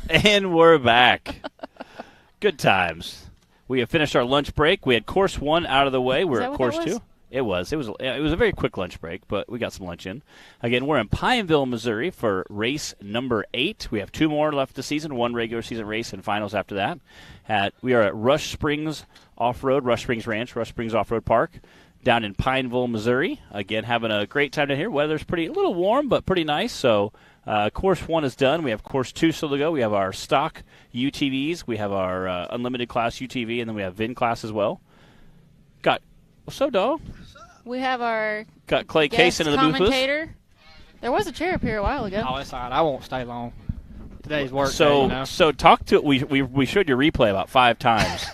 And we're back. Good times. We have finished our lunch break. We had course 1 out of the way. We're at course 2. It was a very quick lunch break, but we got some lunch in. Again, we're in Pineville, Missouri for race number 8. We have 2 more left this season, 1 regular season race and finals after that. We are at Rush Springs Off-Road, Rush Springs Ranch, Rush Springs Off-Road Park down in Pineville, Missouri. Again, having a great time down here. Weather's a little warm, but pretty nice. So course 1 is done. We have course 2 still to go. We have our stock UTVs. We have our unlimited class UTV, and then we have VIN class as well. What's up, dog? We have our got Clay Case in the booth with us. There was a chair up here a while ago. Oh, it's all right. I won't stay long. Today's work so, day, you know? So talk to we showed your replay about 5 times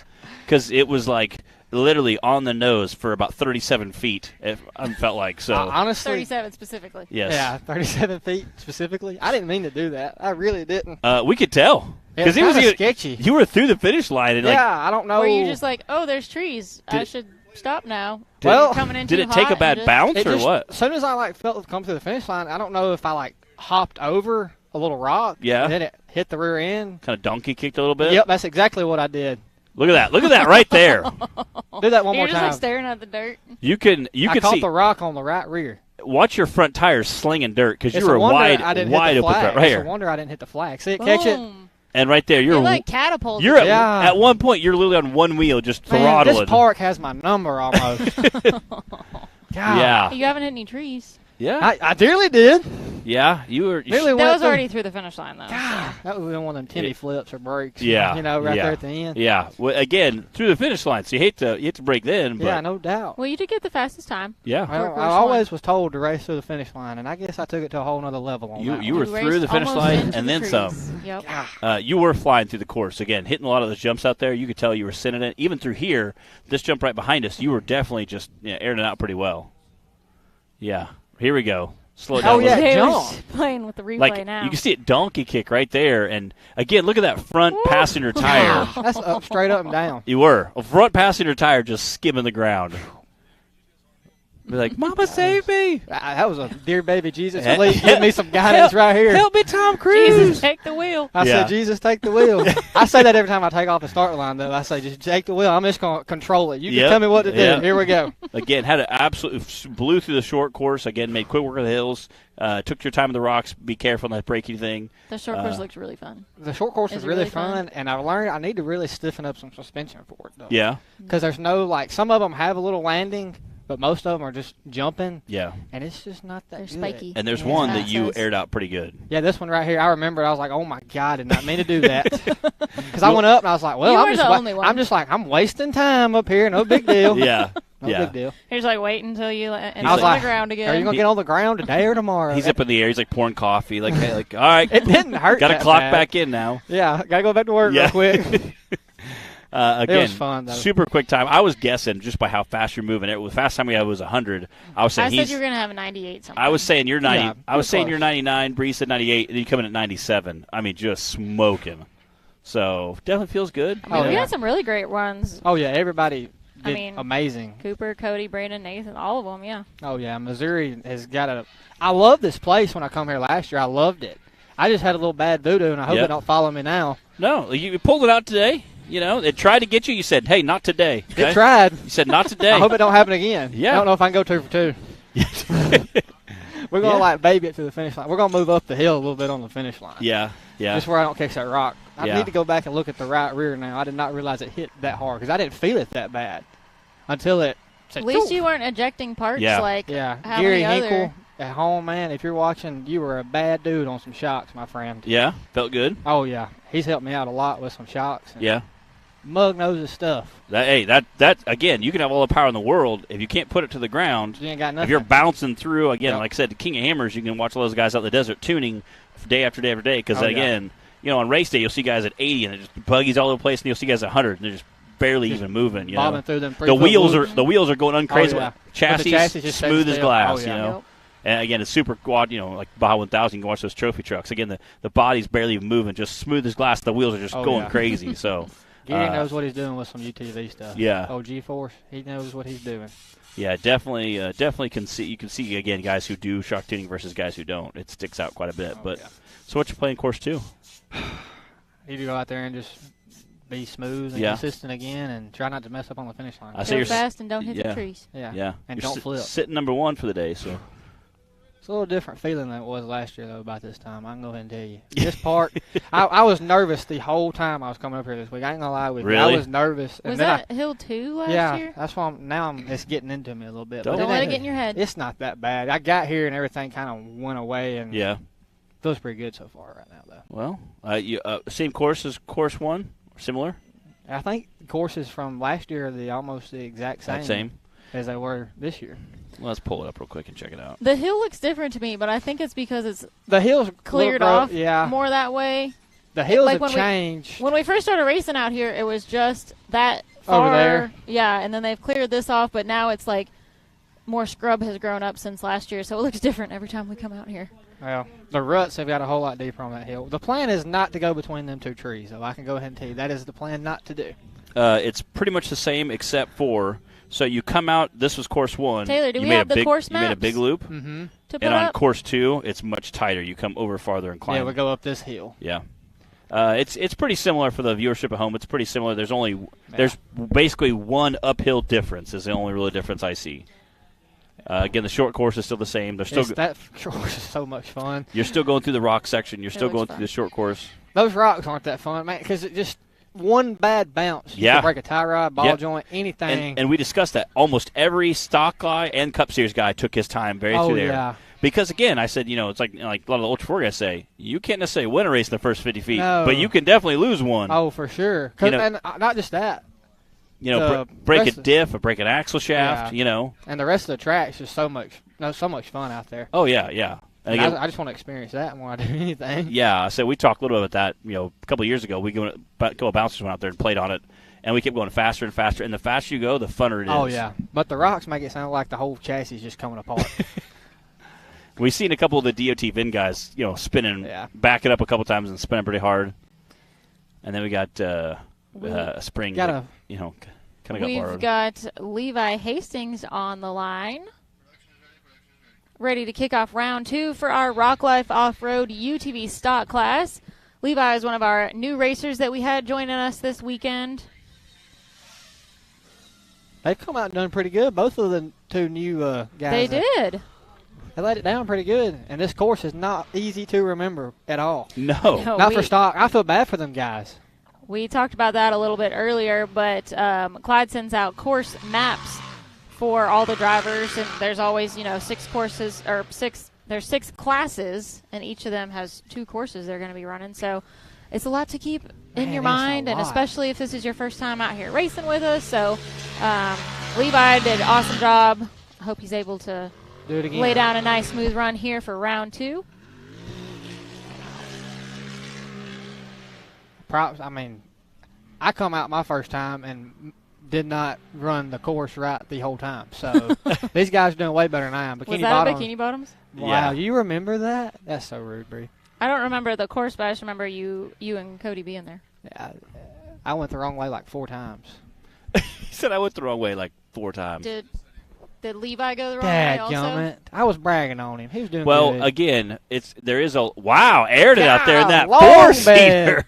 because it was like literally on the nose for about 37 feet. It felt like so. Honestly, 37 specifically. Yes. Yeah, 37 feet specifically. I didn't mean to do that. I really didn't. We could tell because it was sketchy. You were through the finish line and I don't know. Were you just like, oh, there's trees? I should stop now. Coming in did it take a bad bounce or what? As soon as I felt it come to the finish line, I don't know if I hopped over a little rock. Yeah. And then it hit the rear end. Kind of donkey kicked a little bit. Yep, that's exactly what I did. Look at that right there. Do that one more You're time. just like staring at the dirt. You can I caught see the rock on the right rear. Watch your front tires slinging dirt because you were wide open right here. It's a wonder I didn't hit the flag. See it, catch it. And right there, you're like catapulted. You're at one point. You're literally on one wheel, just throttling. This park has my number almost. God. Yeah. You haven't hit any trees. Yeah. I dearly did. Yeah, you were. That was already through the finish line, though. God, that would have been one of them Timmy flips or breaks. Yeah. Right there at the end. Yeah. Well, again, through the finish line, so you hate to break then. But yeah, no doubt. Well, you did get the fastest time. Yeah. Well, I always was told to race through the finish line, and I guess I took it to a whole nother level on that. You were through the finish line and then some. Yep. You were flying through the course. Again, hitting a lot of those jumps out there. You could tell you were sending it. Even through here, this jump right behind us, you were definitely just airing it out pretty well. Yeah. Here we go. Slow it down. Oh, yeah, jump. Playing with the replay now. You can see it donkey kick right there. And, again, look at that front passenger tire. That's straight up and down. You were. A front passenger tire just skimming the ground. Be like, Mama, save me. That was a dear baby Jesus. Please give me some guidance right here. Help me, Tom Cruise. Jesus, take the wheel. I said, Jesus, take the wheel. I say that every time I take off the start line, though. I say, just take the wheel. I'm just going to control it. You can tell me what to do. Here we go. Again, had it absolutely blew through the short course. Again, made quick work of the hills. Took your time in the rocks. Be careful not to break anything. The short course looks really fun. The short course is really fun, and I learned I need to really stiffen up some suspension for it, though. Yeah. Because there's no, some of them have a little landing, but most of them are just jumping. Yeah. And it's just not that They're good. spiky. And there's one that you aired out pretty good. Yeah, this one right here, I remember I was like, oh, my God, I did not mean to do that. Because I went up and I was like, well, I'm wasting time up here. No big deal. Yeah. No big deal. He's like, wait until you land on the ground again. Are you going to get on the ground today or tomorrow? He's up in the air. He's like pouring coffee. Like all right. It didn't hurt. Got to clock back in now. Yeah, got to go back to work real quick. Again, it was fun, though. Super quick time. I was guessing just by how fast you're moving. The fast time we had was 100. I said you were going to have a 98 something. I was saying you're 90. Yeah, I was saying you're 99. Bree said 98, and then you come in at 97. I mean, just smoking. So definitely feels good. We had some really great runs. Oh yeah, everybody did amazing. Cooper, Cody, Brandon, Nathan, all of them. Yeah. Oh yeah, Missouri has got a. I love this place. When I come here last year, I loved it. I just had a little bad voodoo, and I hope they don't follow me now. No, you pulled it out today. You know, it tried to get you. You said, hey, not today. Okay? It tried. You said, not today. I hope it don't happen again. Yeah. I don't know if I can go 2 for 2. We're going to, baby it to the finish line. We're going to move up the hill a little bit on the finish line. Yeah, yeah. Just where I don't catch that rock. I need to go back and look at the right rear now. I did not realize it hit that hard because I didn't feel it that bad until it said, at least you weren't ejecting parts like how Gary many Hinkle other... at home, man, if you're watching, you were a bad dude on some shocks, my friend. Yeah? Felt good? Oh, yeah. He's helped me out a lot with some shocks. Yeah. Mug knows his stuff. That again, you can have all the power in the world. If you can't put it to the ground, you ain't got nothing. If you're bouncing through, again, like I said, the King of Hammers, you can watch all those guys out in the desert tuning day after day after day. Because, again, on race day, you'll see guys at 80 and it just buggies all over the place, and you'll see guys at 100 and they're just barely even moving. Bobbing through them. The wheels are going uncrazy. Oh, yeah. Chassis just smooth as glass. Oh, yeah. And again, it's super quad. Like Baja 1000, you can watch those trophy trucks. Again, the body's barely even moving, just smooth as glass. The wheels are just going crazy. So. Gary knows what he's doing with some UTV stuff. Yeah. Oh, G-Force, he knows what he's doing. Yeah, definitely can see. You can see again guys who do shock tuning versus guys who don't. It sticks out quite a bit. So what you playing course 2? You go out there and just be smooth and consistent again, and try not to mess up on the finish line. Go fast and don't hit the trees. Yeah. And don't flip. Sitting number 1 for the day, so. It's a little different feeling than it was last year, though, about this time. I can go ahead and tell you. This part, I was nervous the whole time I was coming up here this week. I ain't going to lie with you. I was nervous. Was that Hill 2 last year? Yeah, that's why it's getting into me a little bit. Don't let it get in your head. It's not that bad. I got here and everything kind of went away, and feels pretty good so far right now, though. Well, same course as course 1? Similar? I think the courses from last year are almost the exact same as they were this year. Well, let's pull it up real quick and check it out. The hill looks different to me, but I think it's because the hill's cleared off more that way. The hills have changed. When we first started racing out here, it was just that far. Over there. Yeah, and then they've cleared this off, but now it's like more scrub has grown up since last year, so it looks different every time we come out here. Well, the ruts have got a whole lot deeper on that hill. The plan is not to go between them 2 trees, so I can go ahead and tell you that is the plan not to do. It's pretty much the same except for... So you come out. This was course 1. Taylor, do we have the course maps? You made a big loop. Mm-hmm. And on course 2, it's much tighter. You come over farther and climb. Yeah, we go up this hill. Yeah. It's pretty similar for the viewership at home. It's pretty similar. There's basically one uphill difference is the only real difference I see. Again, the short course is still the same. That course is so much fun. You're still going through the rock section. You're still going through the short course. Those rocks aren't that fun, man, because it just one bad bounce. You can break a tie rod, ball joint, anything. And we discussed that. Almost every stock guy and Cup Series guy took his time through there. Yeah. Because, again, I said, it's like a lot of the Ultra 4 guys say, you can't necessarily win a race in the first 50 feet, but you can definitely lose one. Oh, for sure. And not just that. Break a diff or break an axle shaft, And the rest of the track's just so much fun out there. Oh, yeah. And again, I just want to experience that more than I do anything. Yeah, so we talked a little bit about that. A couple of years ago, a couple of bouncers went out there and played on it, and we kept going faster and faster. And the faster you go, the funner it is. Oh, yeah. But the rocks make it sound like the whole chassis is just coming apart. We've seen a couple of the DOT VIN guys, spinning, backing up a couple times and spinning pretty hard. And then we got Spring, kind of got borrowed. We've got Levi Hastings on the line, ready to kick off round 2 for our Rock Life Off-Road UTV stock class. Levi is one of our new racers that we had joining us this weekend. They've come out and done pretty good, both of the 2 new guys. They did. They laid it down pretty good, and this course is not easy to remember at all. No not for stock. I feel bad for them guys. We talked about that a little bit earlier, but Clyde sends out course maps for all the drivers, and there's always, 6 courses, or there's 6 classes, and each of them has 2 courses they're going to be running. So it's a lot to keep in your mind, and especially if this is your first time out here racing with us. So Levi did an awesome job. I hope he's able to do it again. Lay down a nice smooth run here for round 2. Props. I mean, I come out my first time and did not run the course right the whole time. So these guys are doing way better than I am. Was that Bikini Bottoms? Wow, yeah. You remember that? That's so rude, Bree. I don't remember the course, but I just remember you and Cody being there. Yeah, I went the wrong way like 4 times. He said I went the wrong way like 4 times. Did Levi go the wrong way also? I was bragging on him. He was doing good. Well, again, aired it out there in that 4-seater.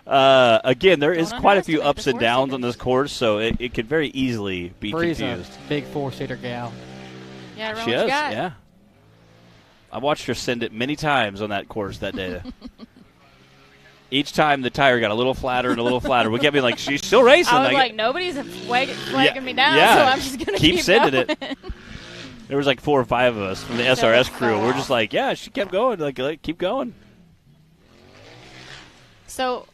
Again, there is quite a few ups and downs on this course, so it could very easily be confused. A big 4-seater gal. Yeah, she is. Yeah, I watched her send it many times on that course that day. Each time the tire got a little flatter and a little flatter. We kept being like, she's still racing. I was like nobody's flagging me down, so I'm just going to keep sending going. it. There was like 4 or 5 of us from the SRS crew. We're just like, yeah, she kept going. Like keep going. So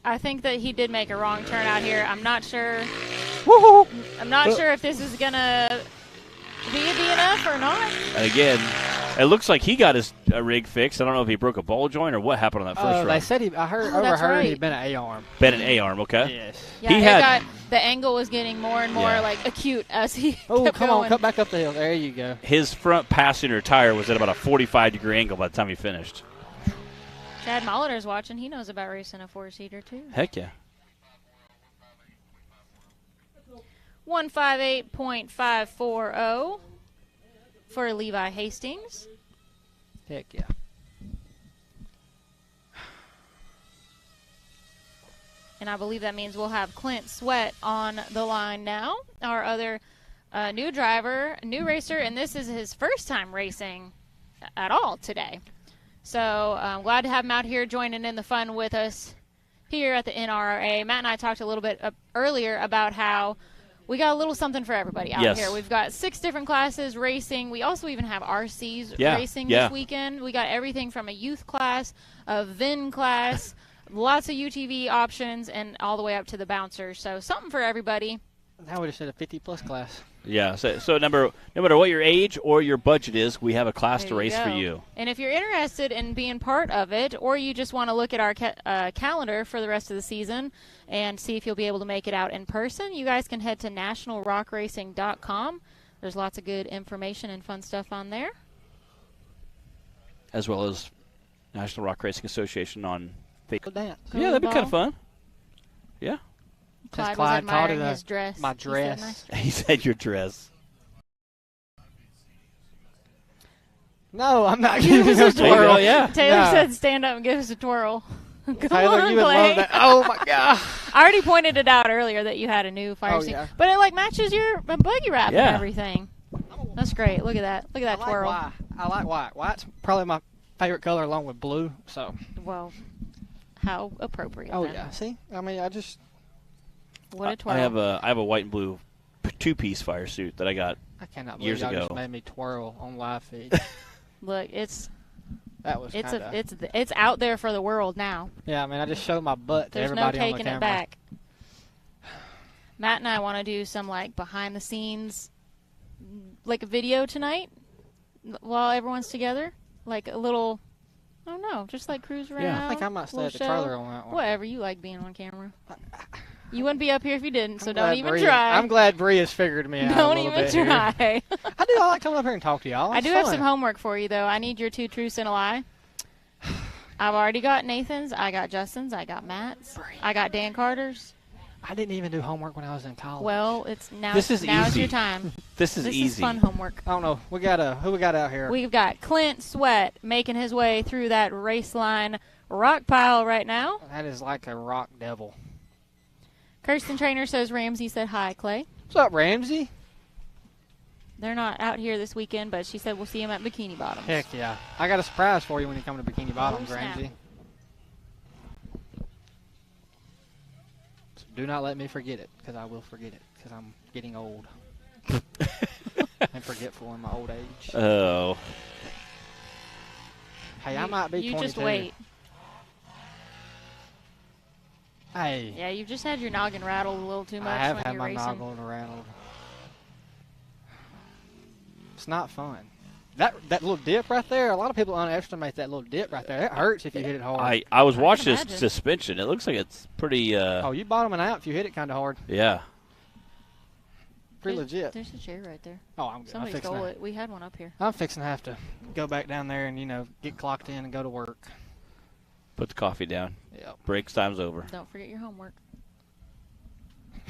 I think that he did make a wrong turn out here. I'm not sure. Woo-hoo. I'm not sure if this is going to be a DNF or not. And again, it looks like he got his rig fixed. I don't know if he broke a ball joint or what happened on that first run. They said overheard he'd been an A-arm. Been an A-arm, okay. Yes. Yeah, the angle was getting more and more acute as he kept going. Come on, cut back up the hill. There you go. His front passenger tire was at about a 45-degree angle by the time he finished. Chad Molitor's watching. He knows about racing a 4-seater, too. Heck yeah. 158.540 for Levi Hastings. Heck yeah. And I believe that means we'll have Clint Sweat on the line now, our other new driver, new racer, and this is his first time racing at all today. So I'm glad to have him out here joining in the fun with us here at the NRRA. Matt and I talked a little bit earlier about how we got a little something for everybody out here. We've got 6 different classes racing. We also even have RCs racing this weekend. We got everything from a youth class, a VIN class, lots of UTV options, and all the way up to the bouncers. So something for everybody. I would have said a 50-plus class. Yeah, so no matter what your age or your budget is, we have a class to race for you. And if you're interested in being part of it, or you just want to look at our calendar for the rest of the season and see if you'll be able to make it out in person, you guys can head to nationalrockracing.com. There's lots of good information and fun stuff on there. As well as National Rock Racing Association on Facebook. Dance. Yeah, that'd be kind of fun. Yeah. Clyde was admiring his dress. My dress. He said, nice dress. He said your dress. No, I'm not giving him a twirl. Taylor said stand up and give us a twirl. Come Taylor, on, you would love that. Oh, my God. I already pointed it out earlier that you had a new fire suit. But it, matches your buggy wrap and everything. That's great. Look at that. Look at that twirl. I like white. White's probably my favorite color along with blue. So. Well, how appropriate. Oh, then. yeah. See? I mean, I just. What a twirl. I have a white and blue 2-piece fire suit that I got I cannot believe years y'all ago. just made me twirl on live feed. Look, it's out there for the world now. Yeah, I mean, I just showed my butt to everybody on the camera. There's no taking it back. Matt and I want to do some behind the scenes, a video tonight while everyone's together, a little. I don't know, just cruise around. Yeah, I think I might stay at the trailer on that one. Whatever, you like being on camera. You wouldn't be up here if you didn't, so don't even try. I'm glad Bree has figured me out. Don't even try. I like coming up here and talk to y'all. I do have some homework for you, though. I need your 2 truths and a lie. I've already got Nathan's. I got Justin's. I got Matt's. I got Dan Carter's. I didn't even do homework when I was in college. Well, it's now. This is now easy. Is your time. This is easy. This is fun homework. I don't know. Who we got out here? We've got Clint Sweat making his way through that Raceline rock pile right now. That is like a rock devil. Kirsten Trainer says Ramsey said hi, Clay. What's up, Ramsey? They're not out here this weekend, but she said we'll see him at Bikini Bottoms. Heck yeah. I got a surprise for you when you come to Bikini Bottoms, Ramsey. So do not let me forget it, because I will forget it, because I'm getting old. And forgetful in my old age. Oh. Hey, I might be 22. You just wait. Hey. Yeah, you've just had your noggin rattled a little too much. I have when had you're my racing. noggin rattled. It's not fun. That little dip right there, a lot of people underestimate that little dip right there. It hurts if you hit it hard. I was watching this suspension. It looks like it's pretty... oh, you bottoming out if you hit it kind of hard. Yeah. Pretty legit. There's a chair right there. Oh, I'm good. Somebody stole it. We had one up here. I'm fixing to have to go back down there and, get clocked in and go to work. Put the coffee down. Yep. Breaks time's over. Don't forget your homework.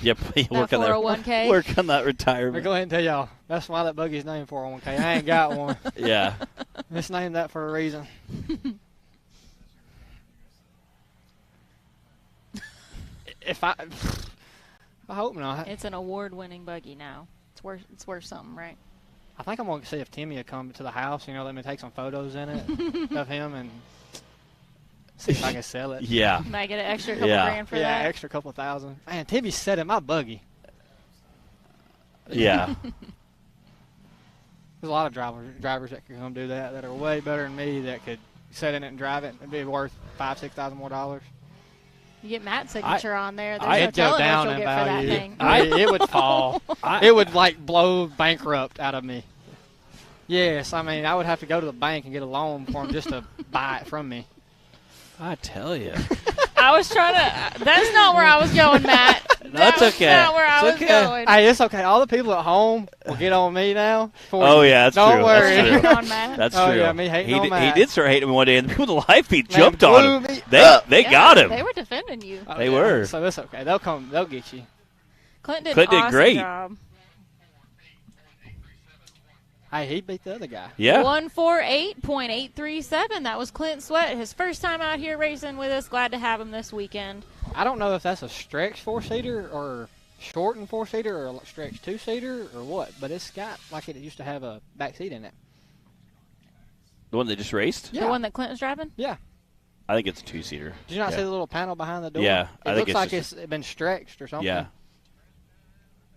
Yep. Work on that 401k. Work on that retirement. I'll go ahead and tell y'all. That's why that buggy's named 401k. I ain't got one. Yeah. It's named that for a reason. I hope not. It's an award-winning buggy now. It's worth something, right? I think I'm going to see if Timmy will come to the house, let me take some photos in it of him and see if I can sell it. Yeah. Might get an extra couple grand for that. Yeah, extra couple thousand. Man, Timmy's set in my buggy. Yeah. There's a lot of drivers that can come do that are way better than me that could sit in it and drive it and be worth $5,000-$6,000 more. You get Matt's signature on there. I'd no go down in in value. For that thing. It would fall. It would blow bankrupt out of me. Yes, I mean I would have to go to the bank and get a loan for him just to buy it from me. I tell you. I was trying to. That's not where I was going, Matt. That's okay. That's not where I was going. Hey, it's okay. All the people at home will get on me now. Oh, yeah, that's Don't true. worry. That's true. On Matt. That's true. Yeah, me hating on Matt. He did start hating me one day, and the people in the live feed jumped on him. They got him. They were defending you. Oh, they were. So it's okay. They'll come. They'll get you. Clint did an awesome great. job. Hey, he beat the other guy. Yeah. 148.837. That was Clint Sweat. His first time out here racing with us. Glad to have him this weekend. I don't know if that's a stretch 4-seater or shortened 4-seater or a stretch 2-seater or what, but it's got like it used to have a back seat in it. The one that just raced? Yeah. The one that Clinton's driving? Yeah. I think it's a 2-seater. Did you not see the little panel behind the door? Yeah. It looks like it's been stretched or something. Yeah.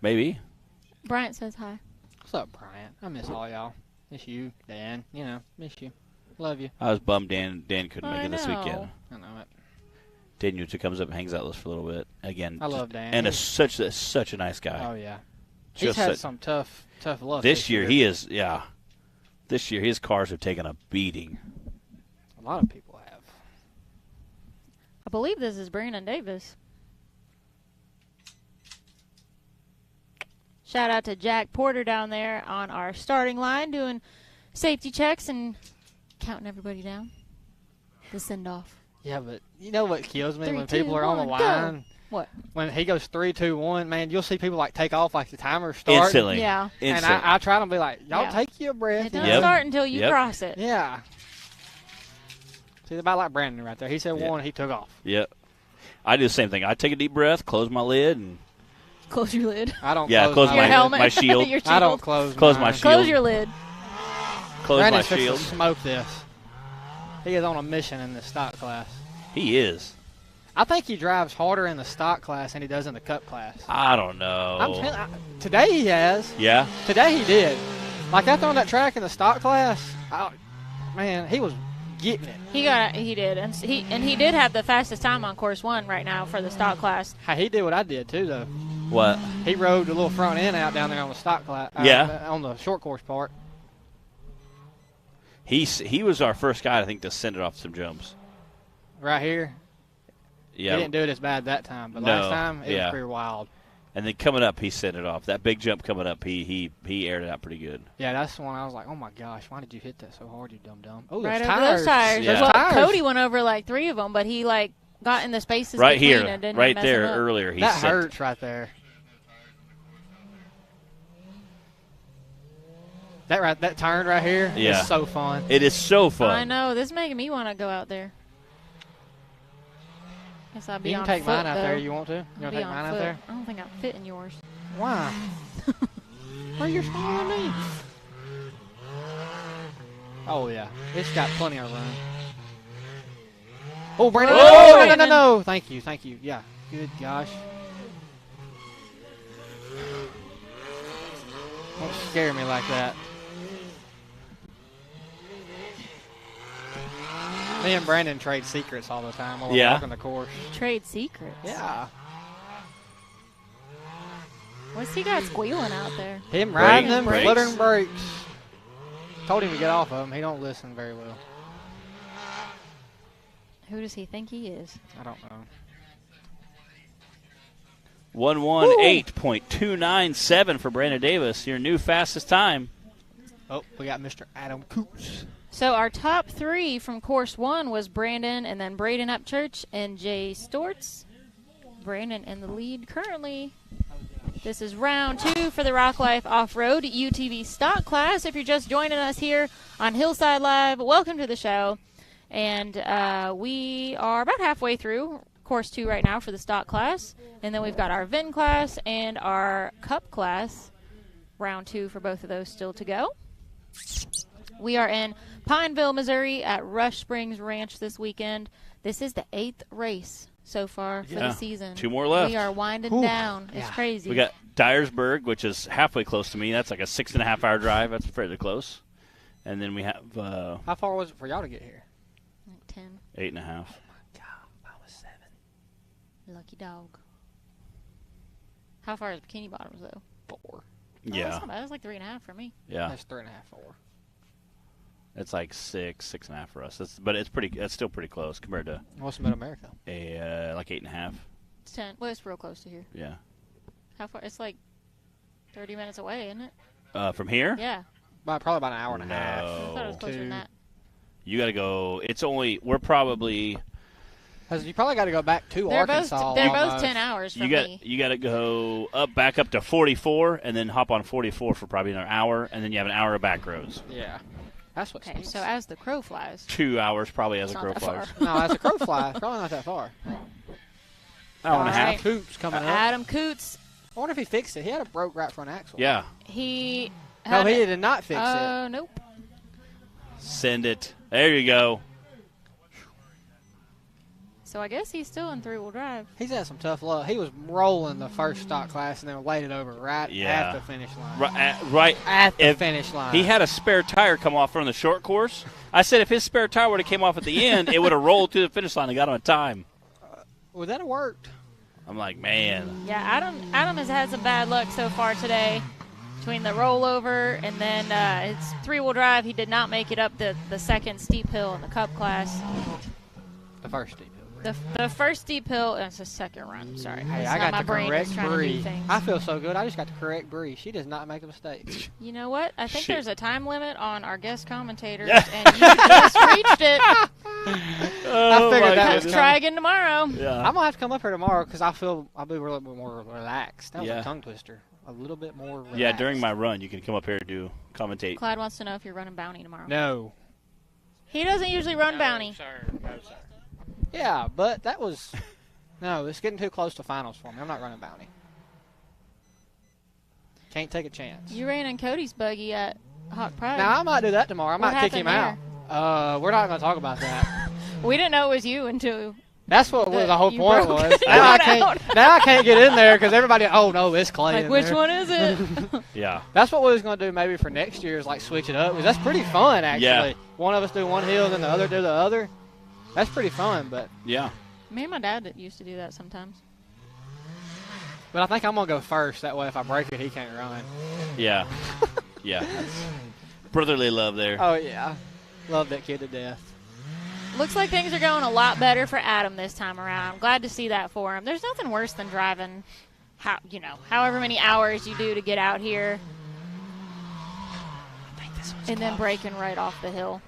Maybe. Bryant says hi. What's up, Bryant? I miss all y'all. Miss you, Dan. You know, miss you. Love you. I was bummed Dan couldn't make it this weekend. I know it. Daniel comes up and hangs out with us for a little bit. Again, I love Dan. And such a nice guy. Oh, yeah. He's had some tough luck. This year, he is, yeah. This year, his cars have taken a beating. A lot of people have. I believe this is Brandon Davis. Shout out to Jack Porter down there on our starting line doing safety checks and counting everybody down. The send-off. Yeah, but you know what kills me? 3, when 2, people are on the 1, line. go. What? When he goes 3, 2, 1, man, you'll see people like take off like the timer starts. Instantly. Yeah. And I try to be like, y'all take your breath. It doesn't start until you cross it. Yeah. See, about like Brandon right there. He said 1, he took off. Yep. I do the same thing. I take a deep breath, close my lid, and close your lid. I don't. Yeah, close my helmet, my shield. Your shield. I don't close my shield. Close your lid. Close Brandon's my shield. To smoke this. He is on a mission in the stock class. He is. I think he drives harder in the stock class than he does in the cup class. I don't know. Today he has. Yeah. Today he did. Like after on that track in the stock class, man, he was getting it. He did, and he did have the fastest time on course 1 right now for the stock class. Hey, he did what I did too, though. What? He rode the little front end out down there on the stock class. Yeah. On the short course part. He was our first guy, I think, to send it off some jumps. Right here. Yeah. He didn't do it as bad that time, but No, last time it was pretty wild. And then coming up, he sent it off. That big jump coming up, he aired it out pretty good. Yeah, that's the one I was like, oh my gosh, why did you hit that so hard, you dum-dum? Oh, right there's over tires. those tires. Yeah. Well, Tires. Cody went over like 3 of them, but he like got in the spaces Right between here, and didn't right mess there them up. earlier. He That sent hurts right there. That turn right here is so fun. It is so fun. I know. This is making me want to go out there. Guess I'll be You on can take foot, mine out though. there. You want to? You I'll want be to take on mine foot. out there? I don't think I'm fit in yours. Why? Why you're smaller than me? Oh yeah, it's got plenty of room. Oh, Brandon! Oh, No! Thank you. Yeah, good gosh. Don't scare me like that. Me and Brandon trade secrets all the time while we're walking the course. Trade secrets. Yeah. What's he got squealing out there? Him riding them, Brakes. fluttering brakes. Told him to get off of them. He don't listen very well. Who does he think he is? I don't know. 118.297 for Brandon Davis, your new fastest time. Oh, we got Mr. Adam Coots. So our top 3 from course 1 was Brandon and then Braden Upchurch and Jay Stortz. Brandon in the lead currently. This is round 2 for the Rock Life Off-Road UTV stock class. If you're just joining us here on Hillside Live, welcome to the show. And we are about halfway through course 2 right now for the stock class. And then we've got our VIN class and our Cup class. Round 2 for both of those still to go. We are in Pineville, Missouri at Rush Springs Ranch this weekend. This is the 8th race so far for the season. 2 more left. We are winding down. It's crazy. We got Dyersburg, which is halfway close to me. That's like a 6.5-hour drive. That's fairly close. And then we have how far was it for y'all to get here? Like 10. 8.5. Oh my God, I was 7. Lucky dog. How far is Bikini Bottoms though? 4. Yeah. That's not bad. That's like 3.5 for me. Yeah. That's 3.5, 4. It's like 6.5 for us. But it's still pretty close compared to What's Mid-America? like 8.5. It's 10. Well, it's real close to here. Yeah. How far? It's like 30 minutes away, isn't it? From here? Yeah. Probably about an hour and a half. I thought it was closer than that. You got to go. We're probably. Because you probably got to go back to Arkansas. They're both 10 hours for me. You got to go back up to 44, and then hop on 44 for probably another hour, and then you have an hour of back roads. Yeah. That's what. Okay, so as the crow flies. 2 hours probably as a crow not that flies. far. No, as a crow flies, probably not that far. Hour and a half. Coots coming up. Adam Coots. I wonder if he fixed it. He had a broke right front axle. Yeah. He did not fix it. Nope. Send it. There you go. So I guess he's still in three-wheel drive. He's had some tough luck. He was rolling the first stock class and then laid it over right at the finish line. Right at the finish line. He had a spare tire come off from the short course. I said if his spare tire would have came off at the end, it would have rolled to the finish line and got him a time. Would that have worked? I'm like, man. Yeah, Adam has had some bad luck so far today. Between the rollover and then his three-wheel drive, he did not make it up the second steep hill in the Cup class. The first steep hill. The first steep hill, it's the second run. Sorry. Hey, I got to correct Bree. I feel so good. I just got to correct Bree. She does not make a mistake. You know what? I think there's a time limit on our guest commentators, and you just reached it. I figured that was try again tomorrow. Yeah. I'm going to have to come up here tomorrow because I'll be a little bit more relaxed. That was a tongue twister. A little bit more relaxed. Yeah, during my run, you can come up here and commentate. Clyde wants to know if you're running Bounty tomorrow. No. He doesn't usually run Bounty. Sir. No, sir. Yeah, but that was... No, it's getting too close to finals for me. I'm not running Bounty. Can't take a chance. You ran in Cody's buggy at Hawk Pride. Now, I might do that tomorrow. I might kick him out. We're not going to talk about that. We didn't know it was you until... That's what the whole point was. Now I can't get in there because everybody, oh, no, it's Clay. Like, which one is it? Yeah. That's what we was going to do maybe for next year is, like, switch it up. Because that's pretty fun, actually. Yeah. One of us do one hill, then the other do the other. That's pretty fun, but. Yeah. Me and my dad used to do that sometimes. But I think I'm going to go first. That way, if I break it, he can't run. Yeah. Yeah. That's brotherly love there. Oh, yeah. Love that kid to death. Looks like things are going a lot better for Adam this time around. I'm glad to see that for him. There's nothing worse than driving, however many hours you do to get out here, and then breaking right off the hill,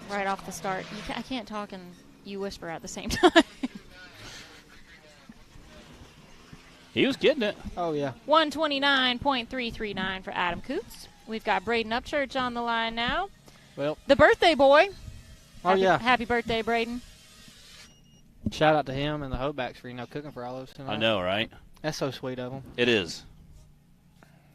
right off the start. I can't talk and you whisper at the same time. He was getting it. Oh, yeah. 129.339 for Adam Coots. We've got Braden Upchurch on the line now. Well, the birthday boy. Yeah. Happy birthday, Braden. Shout out to him and the Hobacks for, cooking for all of us tonight. I know, right? That's so sweet of them. It is.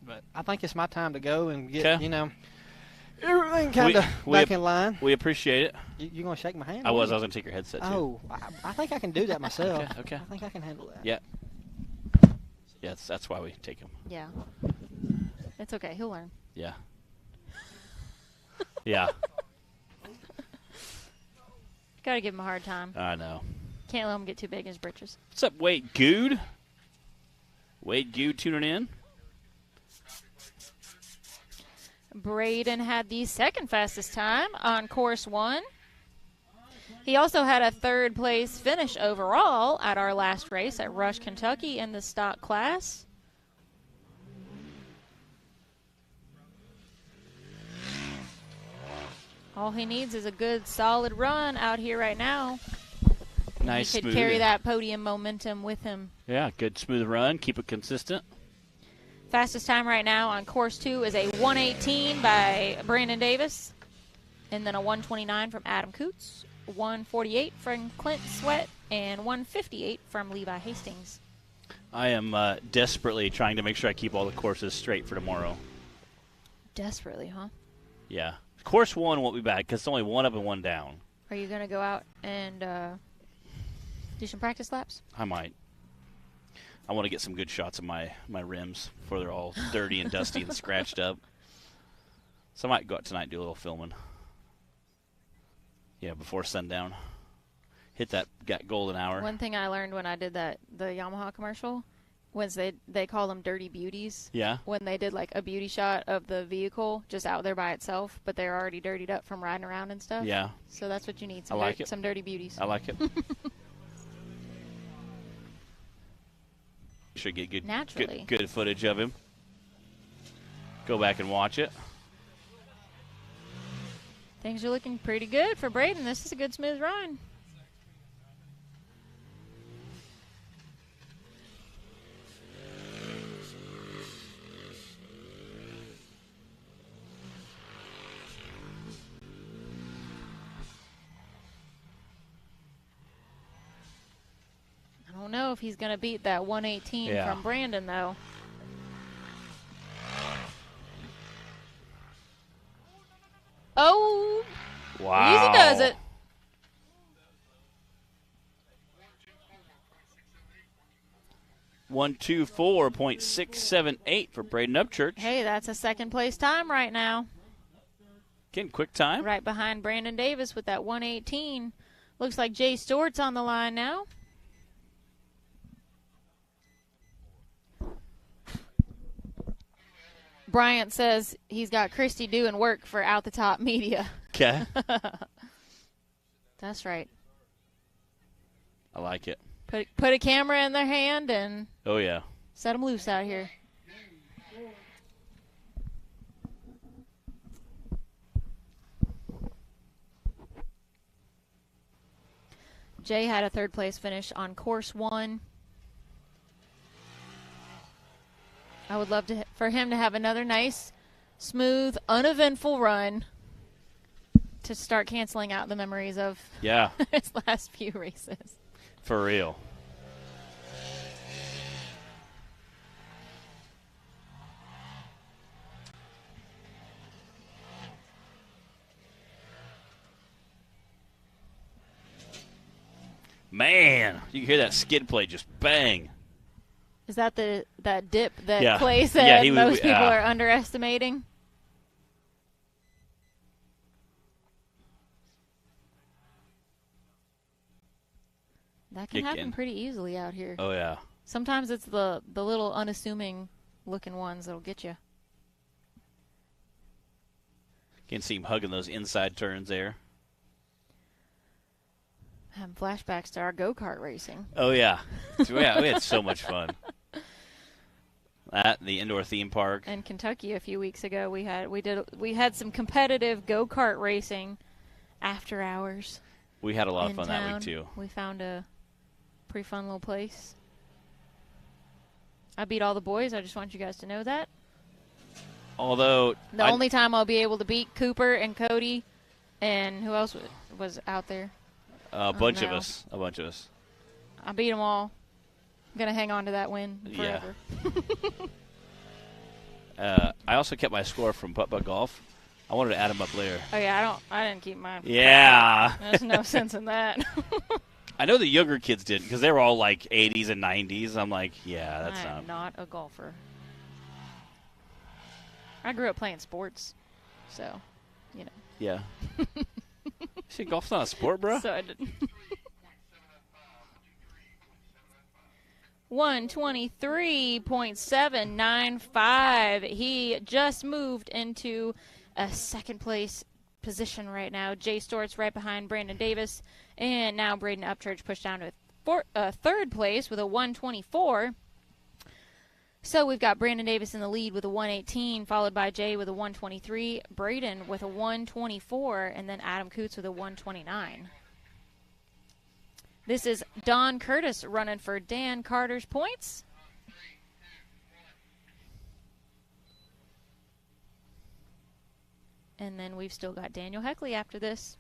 But I think it's my time to go and get, everything kind of back in line. We appreciate it. You going to shake my hand? I was going to take your headset, too. Oh, I think I can do that myself. Okay. I think I can handle that. Yeah. Yes, that's why we take him. Yeah. It's okay. He'll learn. Yeah. Yeah. Gotta give him a hard time. I know. Can't let him get too big in his britches. What's up, Wade Good? Wade Good tuning in. Braden had the second fastest time on course 1. He also had a third place finish overall at our last race at Rush, Kentucky in the stock class. All he needs is a good, solid run out here right now. Nice, he could carry that podium momentum with him. Yeah, good, smooth run. Keep it consistent. Fastest time right now on course 2 is a 1:18 by Brandon Davis, and then a 1:29 from Adam Coots, 1:48 from Clint Sweat, and 1:58 from Levi Hastings. I am desperately trying to make sure I keep all the courses straight for tomorrow. Desperately, huh? Yeah. Course 1 won't be bad because it's only one up and one down. Are you going to go out and do some practice laps? I might. I want to get some good shots of my rims before they're all dirty and dusty and scratched up. So I might go out tonight and do a little filming. Yeah, before sundown. Hit that golden hour. One thing I learned when I did the Yamaha commercial was they call them dirty beauties. Yeah. When they did like a beauty shot of the vehicle just out there by itself, but they're already dirtied up from riding around and stuff. Yeah. So that's what you need. Some dirty beauties. I like it. Should get good footage of him. Go back and watch it. Things are looking pretty good for Braden. This is a good smooth run. I don't know. know if he's going to beat that 118 from Brandon, though. Oh, wow. Easy does it. .124.678 for Braden Upchurch. Hey, that's a second-place time right now. Again, quick time. Right behind Brandon Davis with that 118. Looks like Jay Stewart's on the line now. Bryant says he's got Christy doing work for Out the Top Media. Okay. That's right. I like it. Put a camera in their hand and set them loose out here. Jay had a third-place finish on course 1. I would love for him to have another nice, smooth, uneventful run to start canceling out the memories of his last few races. For real. Man, you can hear that skid plate just bang. Is that that dip that Clay said most people are underestimating? That can happen pretty easily out here. Oh, yeah. Sometimes it's the little unassuming looking ones that'll get you. Can see him hugging those inside turns there. Having flashbacks to our go-kart racing. Oh, yeah. We had so much fun. At the indoor theme park. In Kentucky a few weeks ago, we had some competitive go-kart racing after hours. We had a lot of fun that week, too. We found a pretty fun little place. I beat all the boys. I just want you guys to know that. Although the only time I'll be able to beat Cooper and Cody, and who else was out there? A bunch of us. I beat them all. I'm going to hang on to that win forever. Yeah. I also kept my score from Putt-Putt Golf. I wanted to add them up later. Oh, yeah, I didn't keep mine. Yeah. There's no sense in that. I know the younger kids did because they were all like 80s and 90s. I'm like, that's I'm not a golfer. I grew up playing sports, so, you know. Yeah. See, golf's not a sport, bro. So I didn't. 123.795. He just moved into a second-place position right now. Jay Stewart's right behind Brandon Davis. And now Braden Upchurch pushed down to third place with a 124. So we've got Brandon Davis in the lead with a 118, followed by Jay with a 123, Braden with a 124, and then Adam Coots with a 129. This is Don Curtis running for Dan Carter's points. And then we've still got Daniel Heckley after this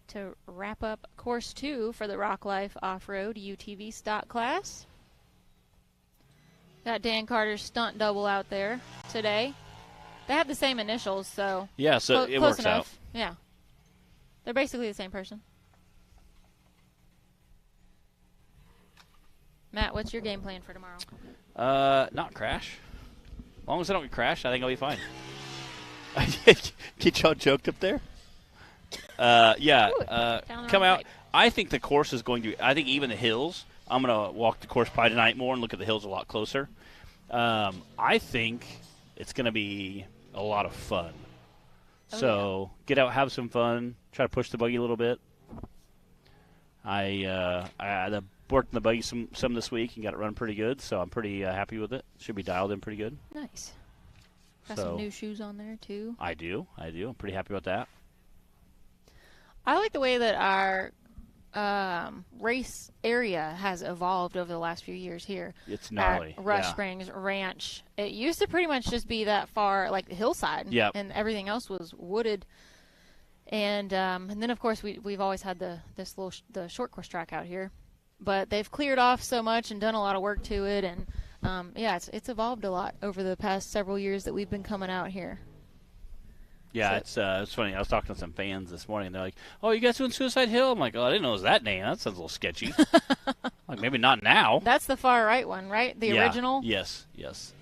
to wrap up course 2 for the Rock Life Off-Road UTV stock class. Got Dan Carter's stunt double out there today. They have the same initials, so yeah, so it works enough. out. Yeah, they're basically the same person. Matt, what's your game plan for tomorrow? Not crash. As long as I don't get crashed, I think I'll be fine. Get y'all joked up there? Come out. I think the course is going to. I think even the hills. I'm going to walk the course probably tonight more and look at the hills a lot closer. I think it's going to be a lot of fun. Get out, have some fun, try to push the buggy a little bit. I worked in the buggy some this week and got it running pretty good, so I'm pretty happy with it. Should be dialed in pretty good. Nice. Got some new shoes on there, too. I do. I'm pretty happy with that. I like the way that our race area has evolved over the last few years here. It's gnarly. At Rush Springs Ranch. It used to pretty much just be that far, like the hillside. Yep. And everything else was wooded. And then, of course, we've always had the short course track out here. but they've cleared off so much and done a lot of work to it, and it's evolved a lot over the past several years that we've been coming out here. Yeah, so. It's funny. I was talking to some fans this morning, and they're like, "Oh, you guys doing Suicide Hill?" I'm like, "Oh, I didn't know it was that name. That sounds a little sketchy." Like, maybe not now. That's the far right one, right? The original? Yes.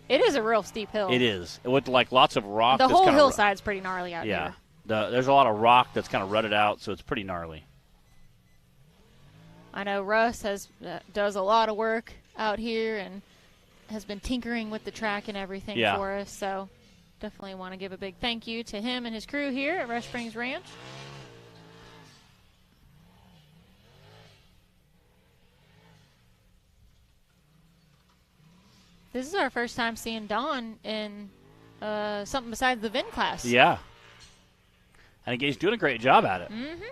It is a real steep hill. It is. With, like, lots of rock. The whole hillside's pretty gnarly out here. Yeah. There's a lot of rock that's kind of rutted out, so it's pretty gnarly. I know Russ does a lot of work out here and has been tinkering with the track and everything for us, so definitely want to give a big thank you to him and his crew here at Rush Springs Ranch. This is our first time seeing Don in something besides the VIN class. Yeah. And again, he's doing a great job at it. Mm-hmm.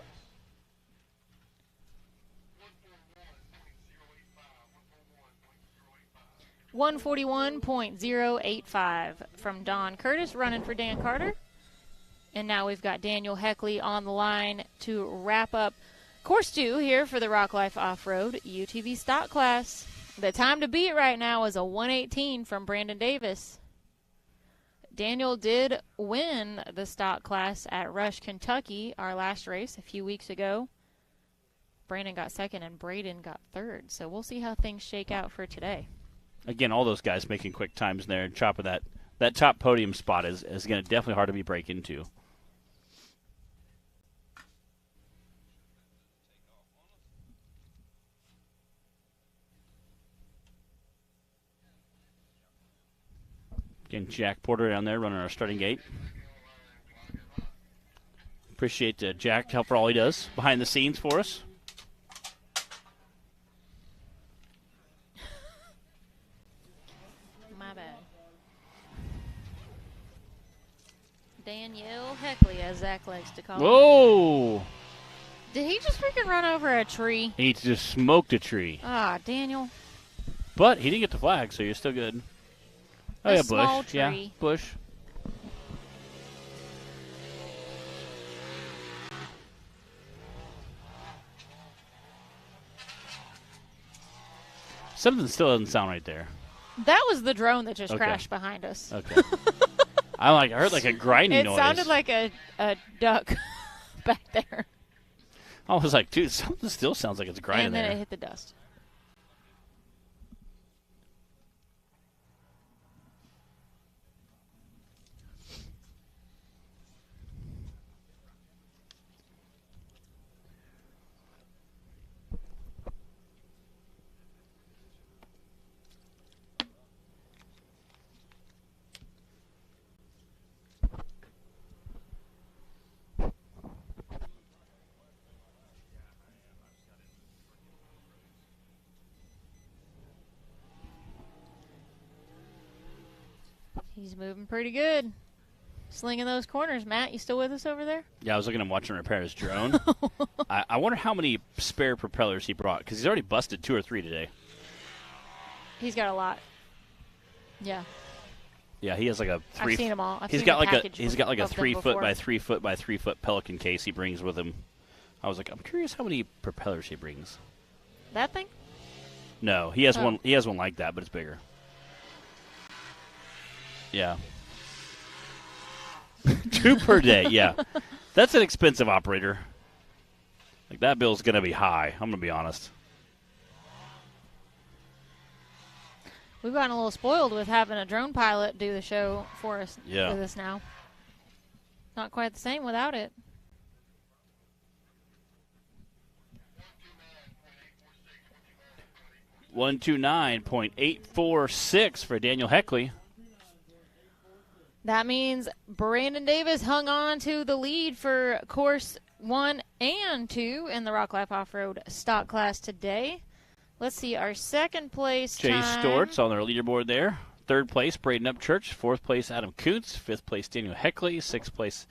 .085 from Don Curtis running for Dan Carter. And now we've got Daniel Heckley on the line to wrap up Course 2 here for the Rock Life Off-Road UTV stock class. The time to beat right now is a 1:18 from Brandon Davis. Daniel did win the stock class at Rush, Kentucky, our last race a few weeks ago. Brandon got second and Braden got third. So we'll see how things shake out for today. Again, all those guys making quick times there and chopping that top podium spot is going to definitely hard to break into. Again, Jack Porter down there running our starting gate. Appreciate Jack help for all he does behind the scenes for us. My bad. Danielle Heckley, as Zach likes to call him. Whoa! Did he just freaking run over a tree? He just smoked a tree. Ah, Daniel. But he didn't get the flag, so you're still good. Oh, yeah, small Bush. tree. Yeah, Bush. Something still doesn't sound right there. That was the drone that just crashed behind us. Okay. I heard like a grinding noise. It sounded like a duck back there. I was like, dude, something still sounds like it's grinding there. And then it hit the dust. He's moving pretty good. Slinging those corners. Matt, you still with us over there? Yeah, I was looking at him watching him repair his drone. I wonder how many spare propellers he brought, because he's already busted 2 or 3 today. He's got a lot. Yeah. Yeah, he has like a 3. I've seen them all. He's got like a 3 foot by 3 foot by 3 foot Pelican case he brings with him. I was like, I'm curious how many propellers he brings. That thing? No, he has one. He has one like that, but it's bigger. Yeah. 2 per day, yeah. That's an expensive operator. Like, that bill's going to be high, I'm going to be honest. We've gotten a little spoiled with having a drone pilot do the show for us with us now. Not quite the same without it. $129.846 for Daniel Heckley. That means Brandon Davis hung on to the lead for Course 1 and 2 in the Rock Life Off-Road stock class today. Let's see our second place Chase time. Stortz on our leaderboard there. 3rd place, Braden Upchurch. 4th place, Adam Kuntz. 5th place, Daniel Heckley. 6th place,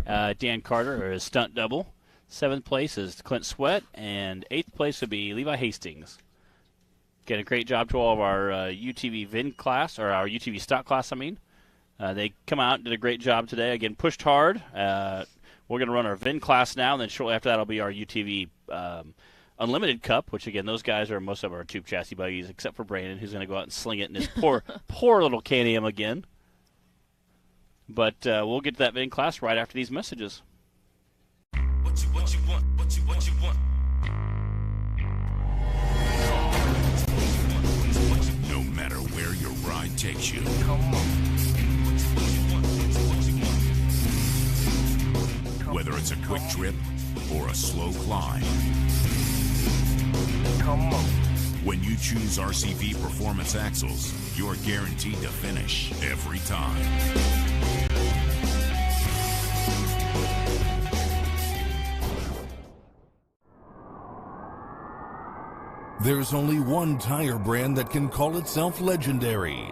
Dan Carter, or his stunt double. 7th place is Clint Sweat. And 8th place would be Levi Hastings. Again, a great job to all of our UTV VIN class, or our UTV stock class, I mean. They come out and did a great job today. Again, pushed hard. We're going to run our VIN class now, and then shortly after that will be our UTV Unlimited Cup, which, again, those guys are most of our tube chassis buggies, except for Brandon, who's going to go out and sling it in his poor little Can-Am again. But we'll get to that VIN class right after these messages. What you want? No matter where your ride takes you. Come on. Whether it's a quick trip or a slow climb. Come on. When you choose RCV Performance Axles, you're guaranteed to finish every time. There's only one tire brand that can call itself legendary.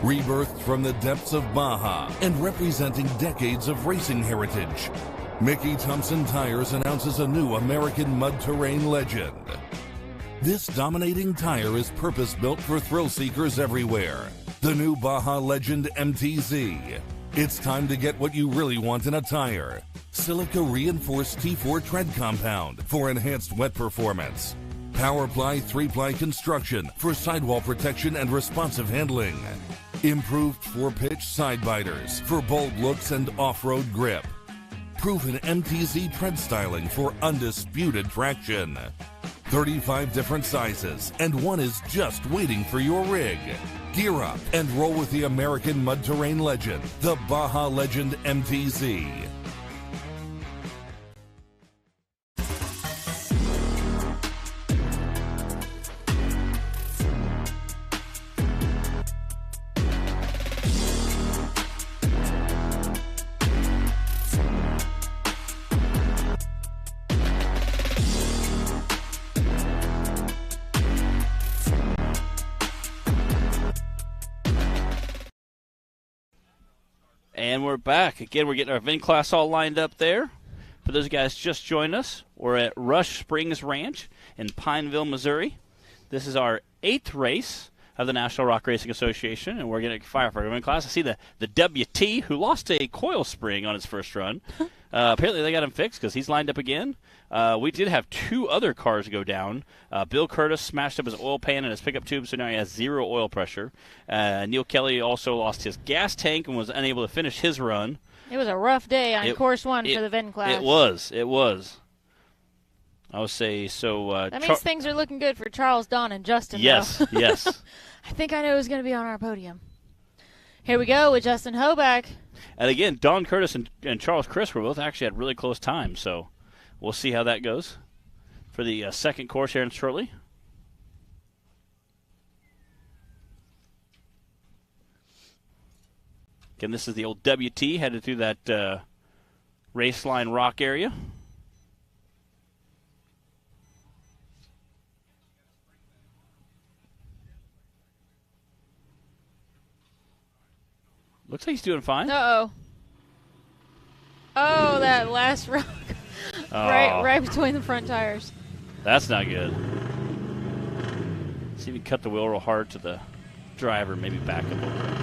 Rebirthed from the depths of Baja and representing decades of racing heritage, Mickey Thompson Tires announces a new American mud terrain legend. This dominating tire is purpose-built for thrill seekers everywhere. The new Baja Legend MTZ. It's time to get what you really want in a tire. Silica reinforced T4 tread compound for enhanced wet performance. PowerPly 3-ply construction for sidewall protection and responsive handling. Improved 4-pitch side biters for bold looks and off-road grip. Proven MTZ tread styling for undisputed traction. 35 different sizes, and one is just waiting for your rig. Gear up and roll with the American mud terrain legend, the Baja Legend MTZ. And we're back. Again, we're getting our VIN class all lined up there. For those guys just joined us, we're at Rush Springs Ranch in Pineville, Missouri. This is our 8th race of the National Rock Racing Association, and we're going to fire for our VIN class. I see the WT, who lost a coil spring on his first run. Apparently they got him fixed because he's lined up again. We did have 2 other cars go down. Bill Curtis smashed up his oil pan and his pickup tube, so now he has 0 oil pressure. Neil Kelly also lost his gas tank and was unable to finish his run. It was a rough day on course 1 for the VIN class. It was. I would say so. That means things are looking good for Charles, Don, and Justin. Yes, though. yes. I think I know who's going to be on our podium. Here we go with Justin Hoback. And again, Don Curtis and Charles Chris were both actually at really close times, so we'll see how that goes for the second course here shortly. Again, this is the old WT headed through that Raceline rock area. Looks like he's doing fine. Uh-oh. Oh, that last rock. Right between the front tires. That's not good. See if you cut the wheel real hard to the driver, maybe back up a little bit.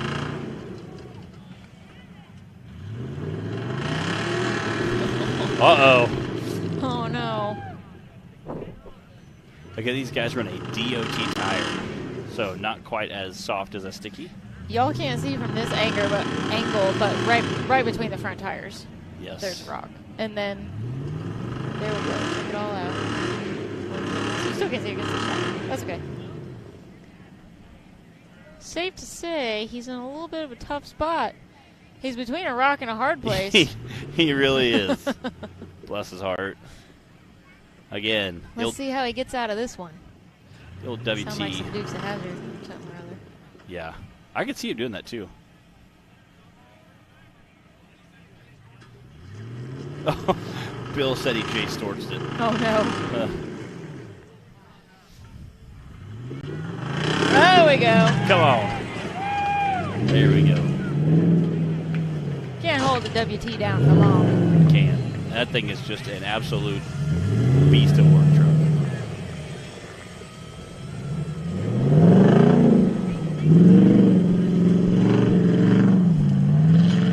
Uh-oh. Oh, no. Okay, these guys run a DOT tire, so not quite as soft as a sticky. Y'all can't see from this angle, but right between the front tires. Yes. There's rock. And then there we go. Check it all out. You still can't see against the shot. That's okay. Safe to say he's in a little bit of a tough spot. He's between a rock and a hard place. He really is. Bless his heart. Again. Let's see how he gets out of this one. The old WT. Sound like some Dukes of Hazzard or something or other. Yeah. I could see him doing that too. Oh, Bill said he Jay Storched it. Oh, no. There we go. Come on. There we go. Can't hold the WT down for long. Can. That thing is just an absolute beast of work truck.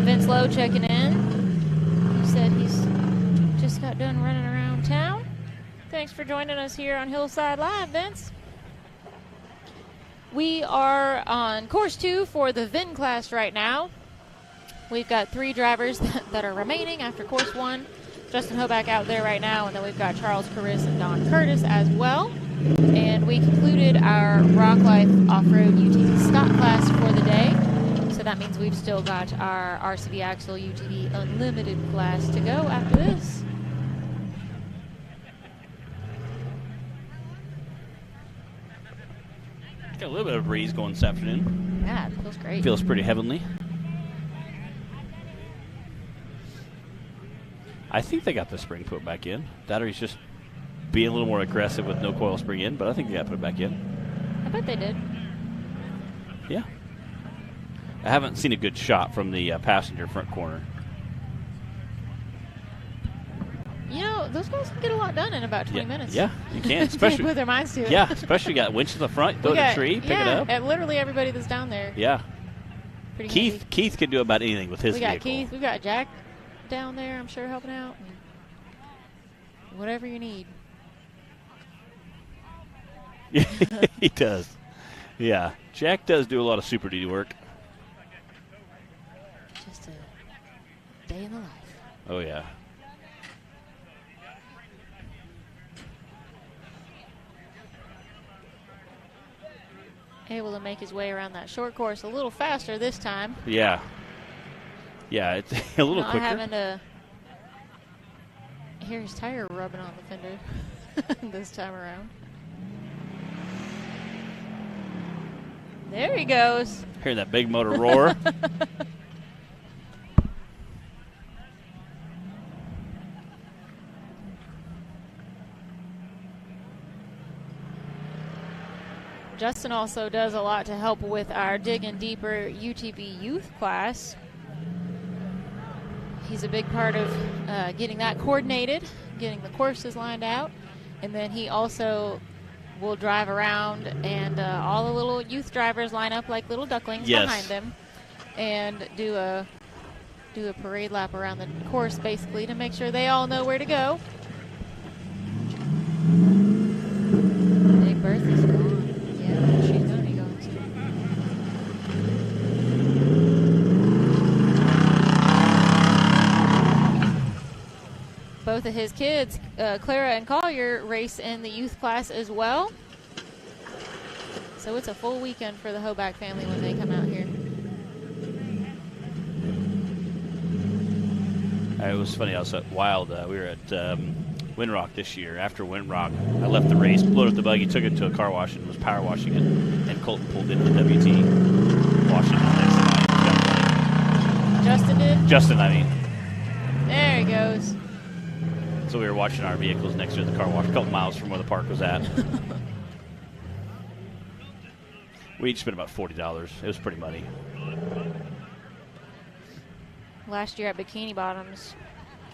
Vince Lowe checking in. He said he's just got done running around town. Thanks for joining us here on Hillside Live, Vince. We are on course 2 for the VIN class right now. We've got 3 drivers that are remaining after course 1. Justin Hoback out there right now, and then we've got Charles Carris and Don Curtis as well. And we concluded our Rock Life Off-Road UTV Stock class for the day. So that means we've still got our RCV Axle UTV Unlimited class to go after this. Got a little bit of breeze going this afternoon. Yeah, it feels great. Feels pretty heavenly. I think they got the spring put back in. Battery's just being a little more aggressive with no coil spring in, but I think they got to put it back in. I bet they did. Yeah. I haven't seen a good shot from the passenger front corner. You know, those guys can get a lot done in about 20 minutes. Yeah, you can. Especially put their minds to it. Yeah, especially got winch in the front, throw it in a tree, pick it up. And literally everybody that's down there. Yeah. Pretty handy. Keith can do about anything with his vehicle. We got Keith, we got Jack down there, I'm sure, helping out. Whatever you need. He does. Yeah, Jack does do a lot of super duty work. Just a day in the life. Oh, yeah. Able to make his way around that short course a little faster this time. Yeah. Yeah, it's a little quicker. Not having to hear his tire rubbing on the fender this time around. There he goes. Hearing that big motor roar. Justin also does a lot to help with our Digging Deeper UTV youth class. He's a big part of getting that coordinated, getting the courses lined out, and then he also will drive around and all the little youth drivers line up like little ducklings behind them and do a parade lap around the course basically to make sure they all know where to go. Big Bertha's gone. Yeah, she's gonna be going too. Both of his kids, Clara and Collier, race in the youth class as well. So it's a full weekend for the Hoback family when they come out here. It was funny. I was at Wild. We were at Windrock this year. After Windrock, I left the race, loaded up the buggy, took it to a car wash, and was power washing it. And Colton pulled into the WT, washing it next to mine. Justin did? Justin, I mean. There he goes. So we were watching our vehicles next to the car wash, a couple miles from where the park was at. We each spent about $40. It was pretty muddy. Last year at Bikini Bottoms,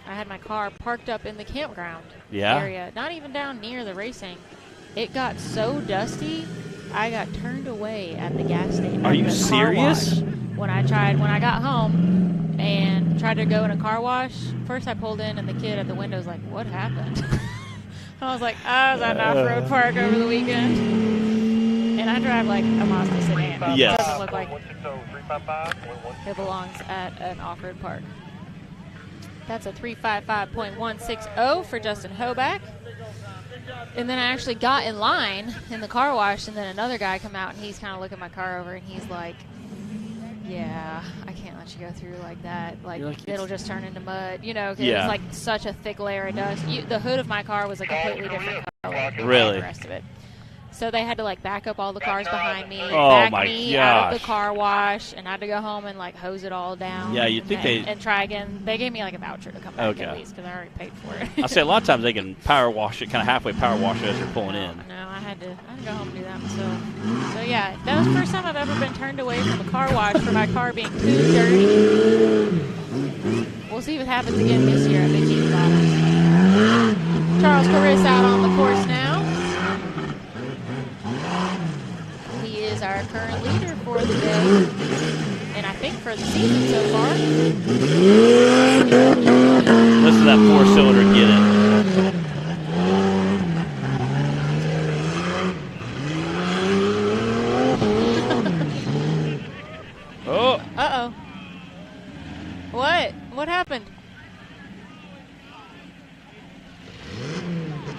I had my car parked up in the campground Yeah. area, not even down near the racing. It got so dusty, I got turned away at the gas station. Are you serious? When I got home and tried to go in a car wash, first I pulled in and the kid at the window was like, "What happened?" I was like, "I was at an off-road park over the weekend." And I drive like a Mazda sedan. Yes. It doesn't look like it belongs at an off-road park. That's a 355.160 for Justin Hoback. And then I actually got in line in the car wash, and then another guy come out, and he's kind of looking my car over, and he's like, "Yeah, I can't let you go through like that. Like it'll just turn into mud, you know, because it's like such a thick layer of dust." The hood of my car was a completely different color than the rest of it. So they had to like back up all the cars behind me, back me out of the car wash, and I had to go home and like hose it all down. Yeah, you'd think and try again. They gave me like a voucher to come back at least because I already paid for it. I say a lot of times they can power wash it, kind of halfway power wash it as you're pulling in. No, I had to go home and do that myself. So yeah, that was the first time I've ever been turned away from a car wash for my car being too dirty. We'll see if it happens again this year at Bikini Bottoms. Charles Carris out on the course now. He is our current leader for the day, and I think for the season so far. Listen to that 4-cylinder get it.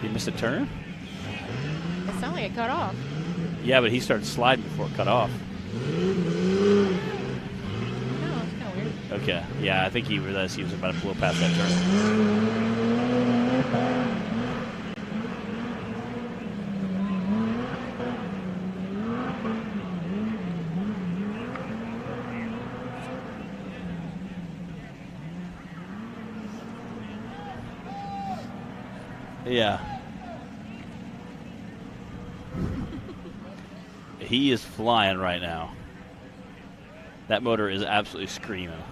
He missed a turn? It sounded like it cut off. Yeah, but he started sliding before it cut off. No, it's kind of weird. Okay. Yeah, I think he realized he was about to blow past that turn. Yeah. He is flying right now. That motor is absolutely screaming.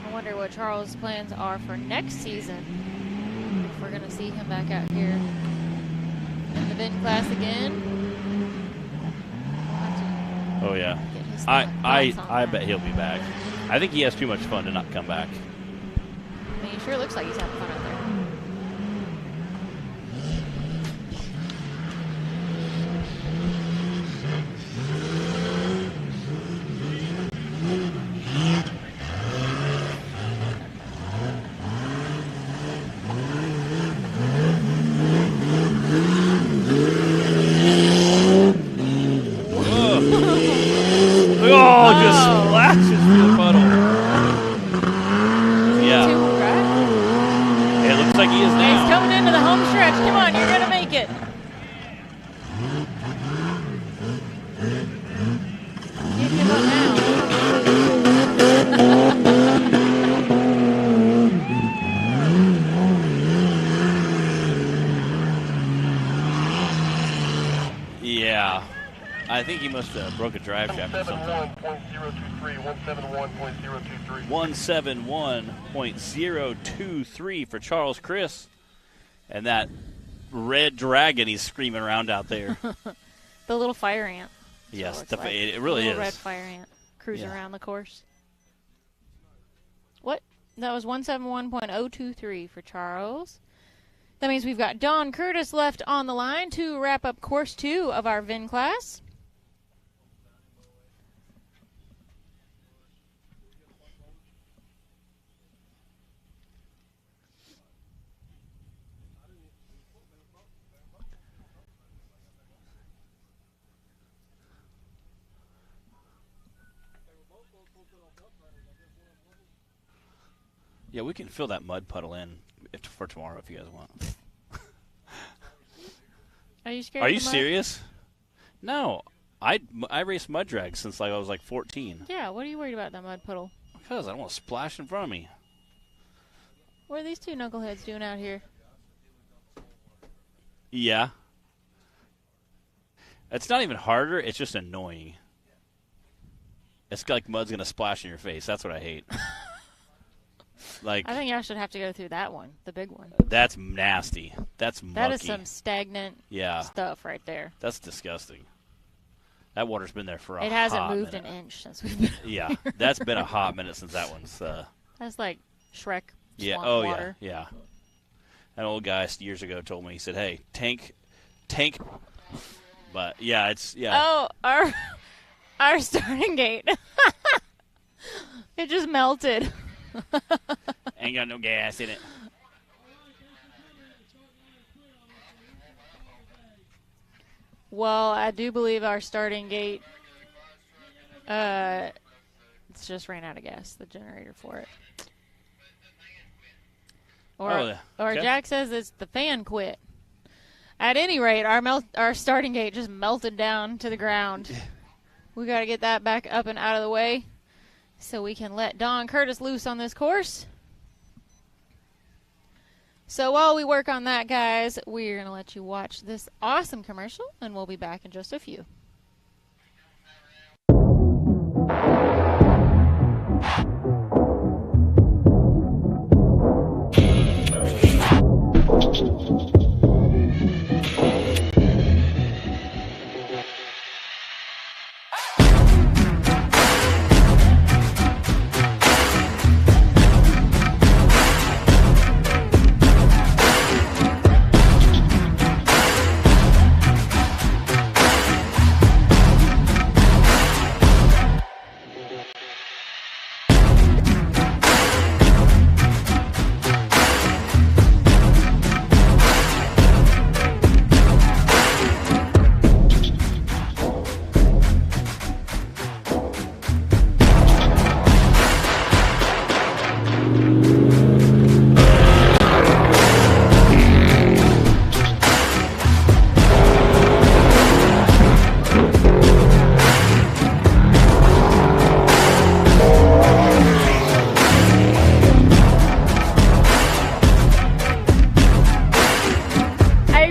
I wonder what Charles' plans are for next season. If we're going to see him back out here in the VIN class again. Oh yeah, I bet he'll be back. I think he has too much fun to not come back. I mean, it sure looks like he's having fun out there. I think he must have broke a drive shaft or something. 171.023 for Charles Chris. And that red dragon he's screaming around out there. The little fire ant. Yes, it really is. Red fire ant cruising around the course. What? That was 171.023 for Charles. That means we've got Don Curtis left on the line to wrap up course 2 of our VIN class. Yeah, we can fill that mud puddle in for tomorrow if you guys want. Are you scared? Are you serious? No, I raced mud drags since I was like 14. Yeah, what are you worried about that mud puddle? Because I don't want to splash in front of me. What are these two knuckleheads doing out here? Yeah. It's not even harder, it's just annoying. It's like mud's going to splash in your face. That's what I hate. Like, I think y'all should have to go through that one, the big one. That's nasty. That's mucky. That is some stagnant stuff right there. That's disgusting. That water's been there for a hot minute. It hasn't moved an inch since we've been Yeah, that's been a hot minute since that one's... That's like Shrek swamp water. Yeah. An old guy years ago told me, he said, hey, tank. But, yeah, it's... yeah. Oh, our starting gate. It just melted. Ain't got no gas in it. Well, I do believe our starting gate, it's just ran out of gas, the generator for it. Or Jack says it's the fan quit. At any rate, our starting gate just melted down to the ground. We got to get that back up and out of the way so we can let Don Curtis loose on this course. So while we work on that, guys, we're going to let you watch this awesome commercial, and we'll be back in just a few.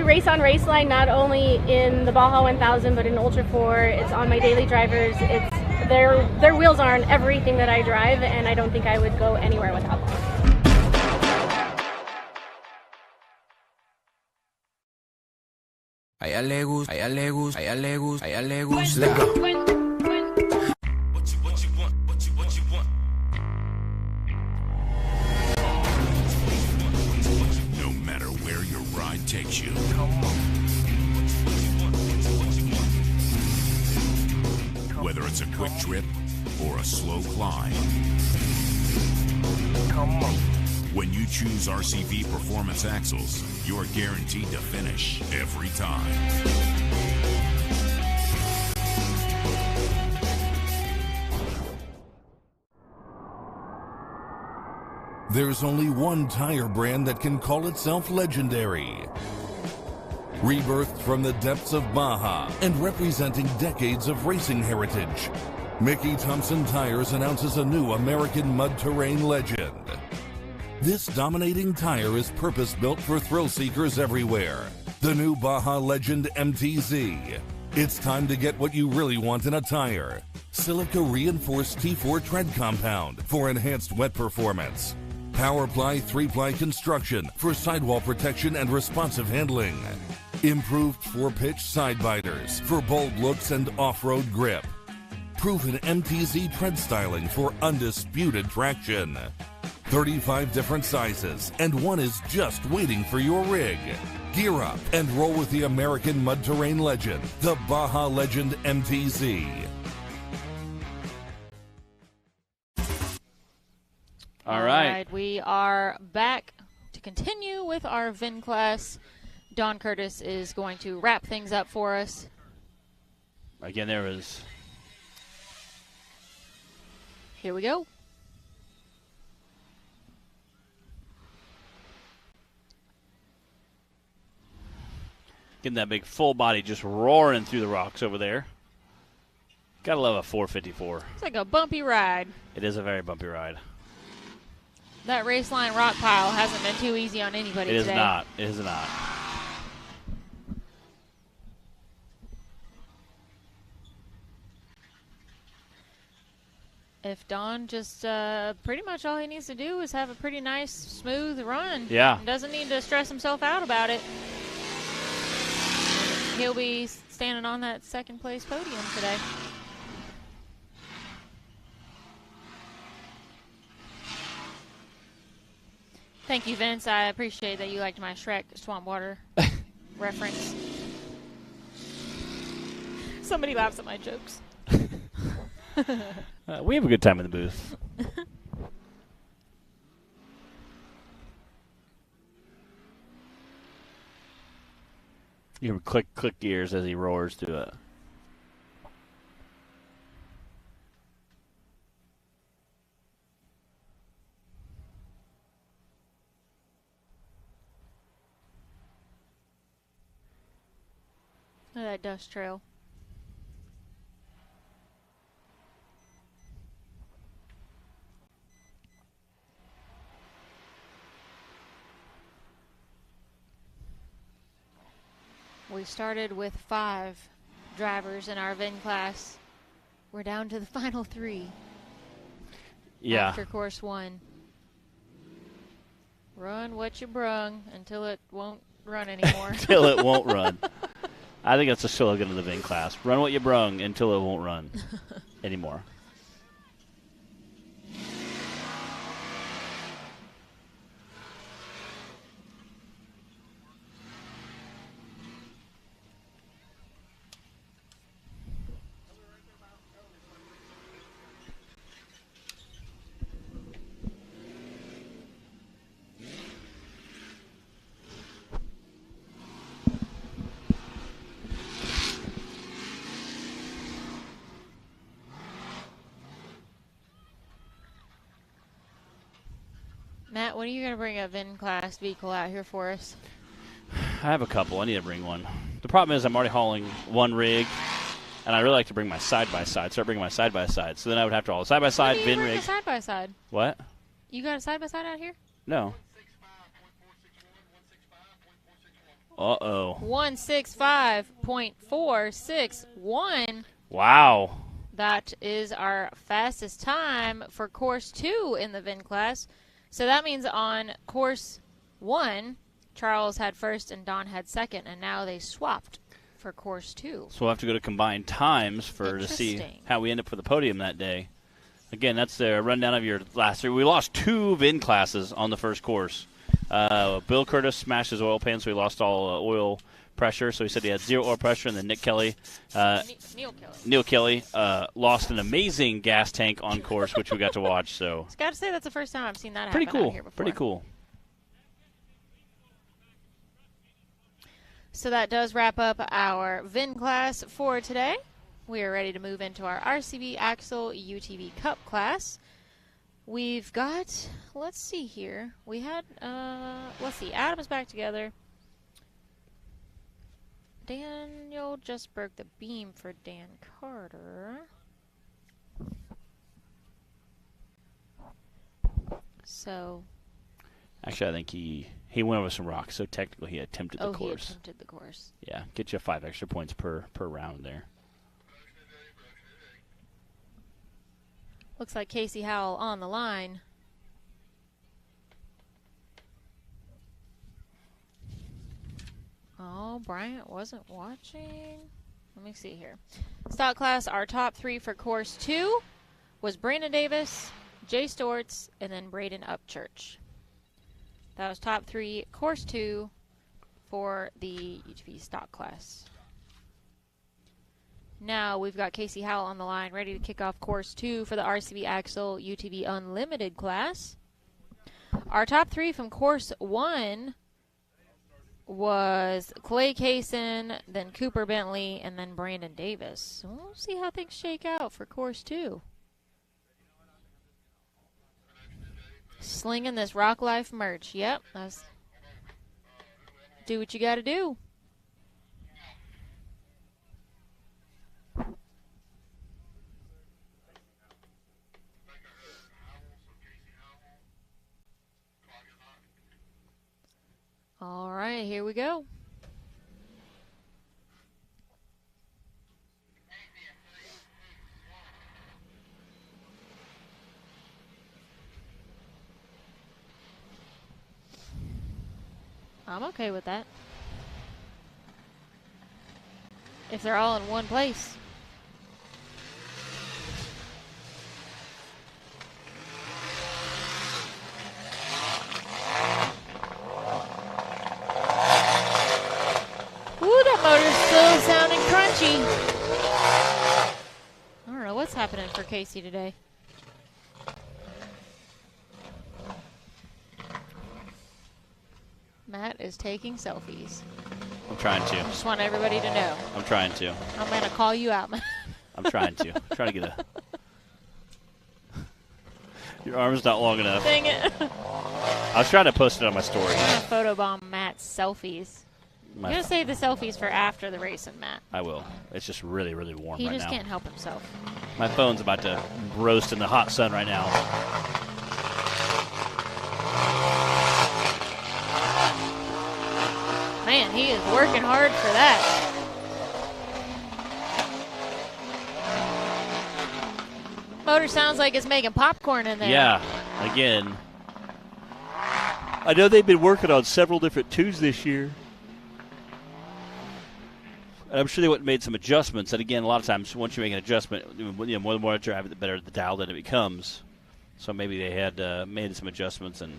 race on Raceline, not only in the Baja 1000, but in Ultra 4. It's on my daily drivers. It's their wheels are on everything that I drive, and I don't think I would go anywhere without them. A ella le gusta, Let's go. What you want? No matter where your ride takes you. Whether it's a quick trip or a slow climb. When you choose RCV Performance Axles, you're guaranteed to finish every time. There's only one tire brand that can call itself legendary. Rebirthed from the depths of Baja and representing decades of racing heritage, Mickey Thompson Tires announces a new American mud terrain legend. This dominating tire is purpose-built for thrill seekers everywhere. The new Baja Legend MTZ. It's time to get what you really want in a tire. Silica reinforced T4 tread compound for enhanced wet performance. PowerPly 3-ply construction for sidewall protection and responsive handling. Improved 4-pitch side biters for bold looks and off-road grip. Proven MTZ tread styling for undisputed traction. 35 different sizes, and one is just waiting for your rig. Gear up and roll with the American mud terrain legend, the Baja Legend MTZ. All right, we are back to continue with our VIN class. Don Curtis is going to wrap things up for us. Again, there is. Here we go. Getting that big full body just roaring through the rocks over there. Gotta love a 454. It's like a bumpy ride. It is a very bumpy ride. That Raceline rock pile hasn't been too easy on anybody today. It is not. It is not. If Don just pretty much all he needs to do is have a pretty nice, smooth run. Yeah. He doesn't need to stress himself out about it. He'll be standing on that second place podium today. Thank you, Vince. I appreciate that you liked my Shrek Swamp Water reference. Somebody laughs at my jokes. We have a good time in the booth. You hear click ears as he roars through it. Look at that dust trail. We started with 5 drivers in our VIN class. We're down to the final 3. Yeah. After course 1. Run what you brung until it won't run anymore. Until it won't run. I think that's a slogan of the VIN class. Run what you brung until it won't run anymore. Matt, when are you going to bring a VIN class vehicle out here for us? I have a couple. I need to bring one. The problem is I'm already hauling one rig, and I really like to bring my side-by-side. Start bringing my side-by-side. So then I would have to haul a side-by-side, VIN rig. Side-by-side? What? You got a side-by-side out here? No. Uh-oh. 165.461. Wow. That is our fastest time for course 2 in the VIN class. So that means on course 1, Charles had first and Don had second, and now they swapped for course 2. So we'll have to go to combined times to see how we end up for the podium that day. Again, that's the rundown of your last three. We lost 2 VIN classes on the first course. Bill Curtis smashed his oil pan, so he lost all oil pressure. So he said he had 0 oil pressure. And then Neil Kelly lost an amazing gas tank on course, which we got to watch. So I got to say that's the first time I've seen that pretty happen cool. out here before. Pretty cool. So that does wrap up our VIN class for today. We are ready to move into our RCV Axle UTV Cup class. We've got, let's see here. We had, let's see, Adam's back together. Daniel just broke the beam for Dan Carter. So. Actually, I think he went over some rocks, so technically he attempted the course. He attempted the course. Yeah, get you 5 extra points per round there. Looks like Casey Howell on the line. Oh, Bryant wasn't watching. Let me see here. Stock class, our top 3 for course 2 was Brandon Davis, Jay Stortz, and then Braden Upchurch. That was top 3 course 2 for the UTV stock class. Now we've got Casey Howell on the line, ready to kick off course 2 for the RCV Axle UTV Unlimited class. Our top 3 from course 1 was Clay Kaysen, then Cooper Bentley, and then Brandon Davis. So we'll see how things shake out for course 2. Slinging this Rock Life merch. Yep, that's do what you got to do. All right, here we go. I'm okay with that. If they're all in one place. Ooh, that motor's still sounding crunchy. I don't know what's happening for Casey today. Matt is taking selfies. I'm trying to. I just want everybody to know. I'm trying to. I'm going to call you out, Matt. I'm trying to. I'm trying to get a... Your arm's not long enough. Dang it. I was trying to post it on my story. I'm going to photobomb Matt's selfies. You're going to save the selfies for after the racing, Matt. I will. It's just really, really warm right now. He just can't help himself. My phone's about to roast in the hot sun right now. Man, he is working hard for that. Motor sounds like it's making popcorn in there. Yeah, again. I know they've been working on several different tunes this year. And I'm sure they went and made some adjustments. And again, a lot of times, once you make an adjustment, more the more I drive it, the better the dial that it becomes. So maybe they had made some adjustments and.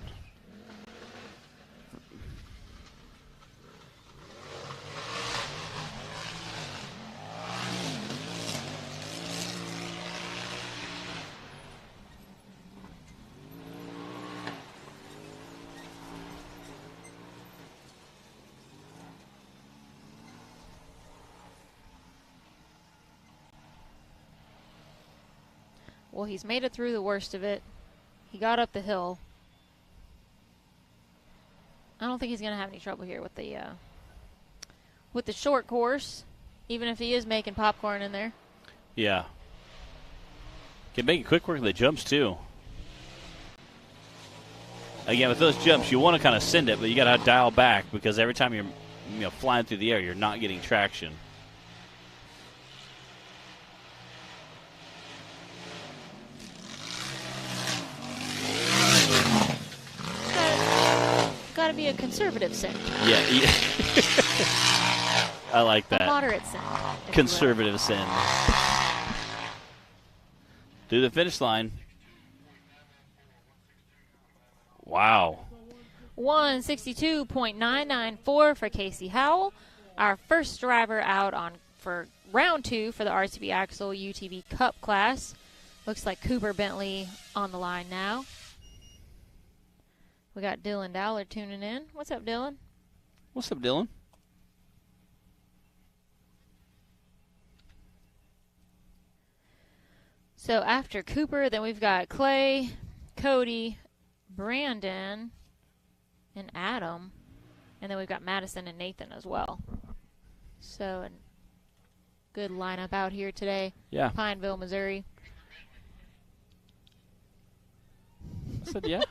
Well, he's made it through the worst of it. He got up the hill. I don't think he's going to have any trouble here with the short course, even if he is making popcorn in there. Yeah. Can make it quick work of the jumps, too. Again, with those jumps, you want to kind of send it, but you got to dial back because every time you're flying through the air. You're not getting traction. Got to be a conservative send. Yeah. I like that. A moderate send. Conservative send. Through the finish line. Wow. 162.994 for Casey Howell. Our first driver out for round 2 for the RTV Axle UTV Cup class. Looks like Cooper Bentley on the line now. We got Dylan Dowler tuning in. What's up, Dylan? What's up, Dylan? So after Cooper, then we've got Clay, Cody, Brandon, and Adam. And then we've got Madison and Nathan as well. So a good lineup out here today. Yeah. Pineville, Missouri. I said yeah.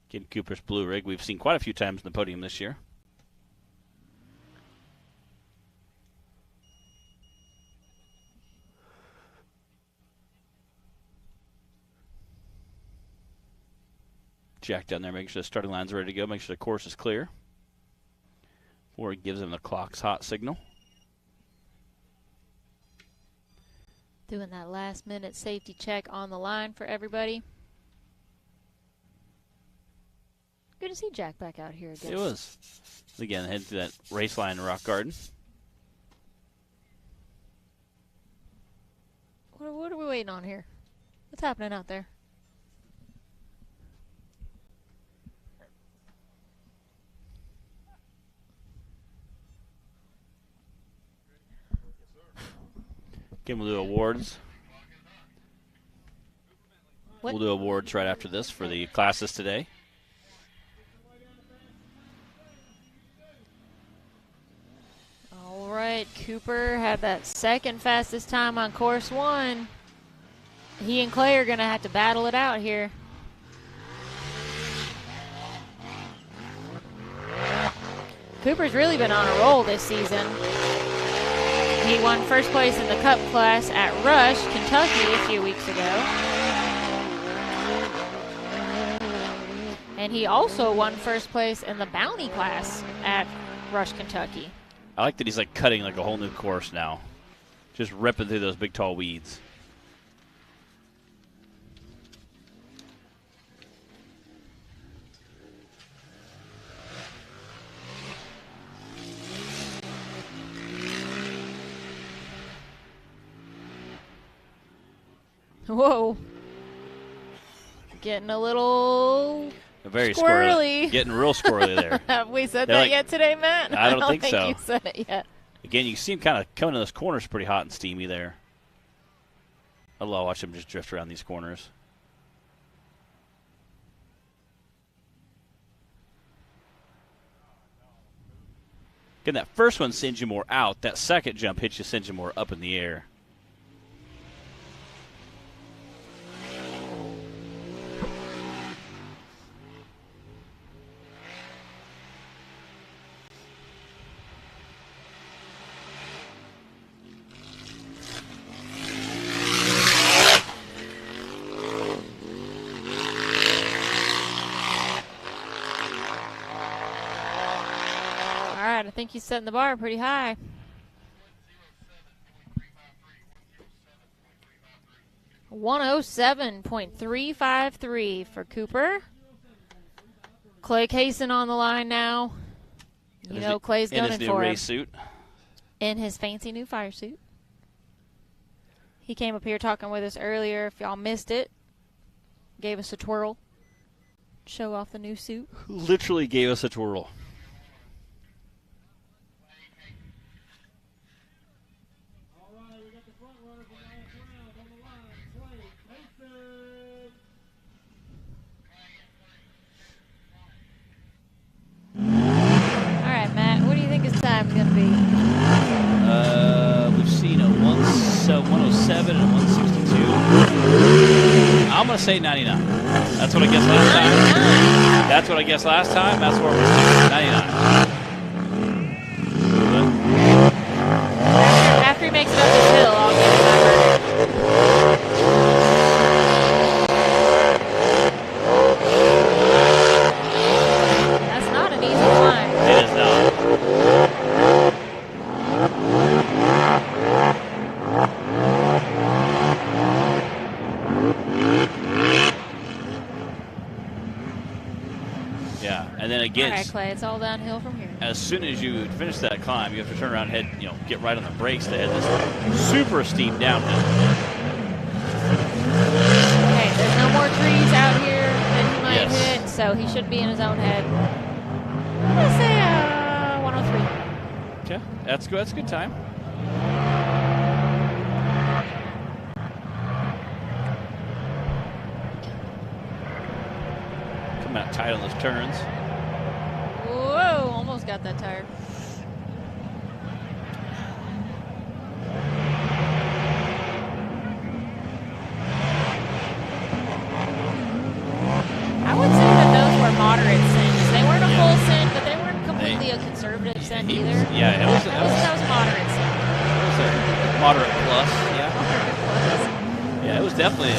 Getting Cooper's blue rig. We've seen quite a few times in the podium this year. Jack down there making sure the starting line's ready to go. Make sure the course is clear before he gives him the clock's hot signal. Doing that last minute safety check on the line for everybody. Good to see Jack back out here again. It was. Again, head to that Raceline Rock Garden. What are we waiting on here? What's happening out there? Again, we'll do awards. What? We'll do awards right after this for the classes today. All right, Cooper had that second fastest time on course 1. He and Clay are going to have to battle it out here. Cooper's really been on a roll this season. He won first place in the Cup class at Rush, Kentucky a few weeks ago. And he also won first place in the Bounty class at Rush, Kentucky. I like that he's like cutting like a whole new course now. Just ripping through those big tall weeds. Whoa. Getting a little Very squirrely. Getting real squirrely there. Have we said They're that like, yet today, Matt? I don't think so. You said it yet. Again, you see him kind of coming to those corners pretty hot and steamy there. I love watching him just drift around these corners. Again, that first one sends you more out. That second jump sends you more up in the air. I think he's setting the bar pretty high. .353 for Cooper. Clay Kaysen on the line now. You know Clay's gunning for him. In his new race suit. In his fancy new fire suit. He came up here talking with us earlier. If y'all missed it, gave us a twirl. Show off the new suit. Literally gave us a twirl. Time's going to be? We've seen a 107 and a 162. I'm going to say 99. That's what I guessed last time. That's what I guessed last time. That's where we're 99. After he makes it up this hill, I'll give him that verdict. That's not an easy climb. It is not. Yeah, and then again, All right, Clay, it's all downhill from here. as soon as you finish that climb, you have to turn around and head, get right on the brakes to head this super steep downhill. Okay, there's no more trees out here that he might Yes. hit, so he should be in his own head. I'm going to say 103. Okay, that's good. That's a good time. Come out tight on those turns. Whoa, almost got that tire. I would say that those were moderate sends. They weren't a full send, but they weren't completely a conservative send either. Yeah, that was a moderate send. It was a moderate plus. Yeah. Moderate plus. Yeah, it was definitely.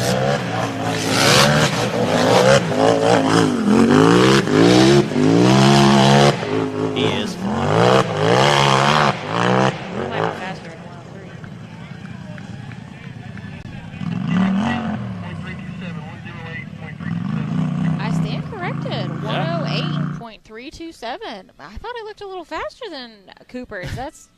He is. Might be faster than 103. I stand corrected. 108.327. I thought I looked a little faster than Cooper's. That's,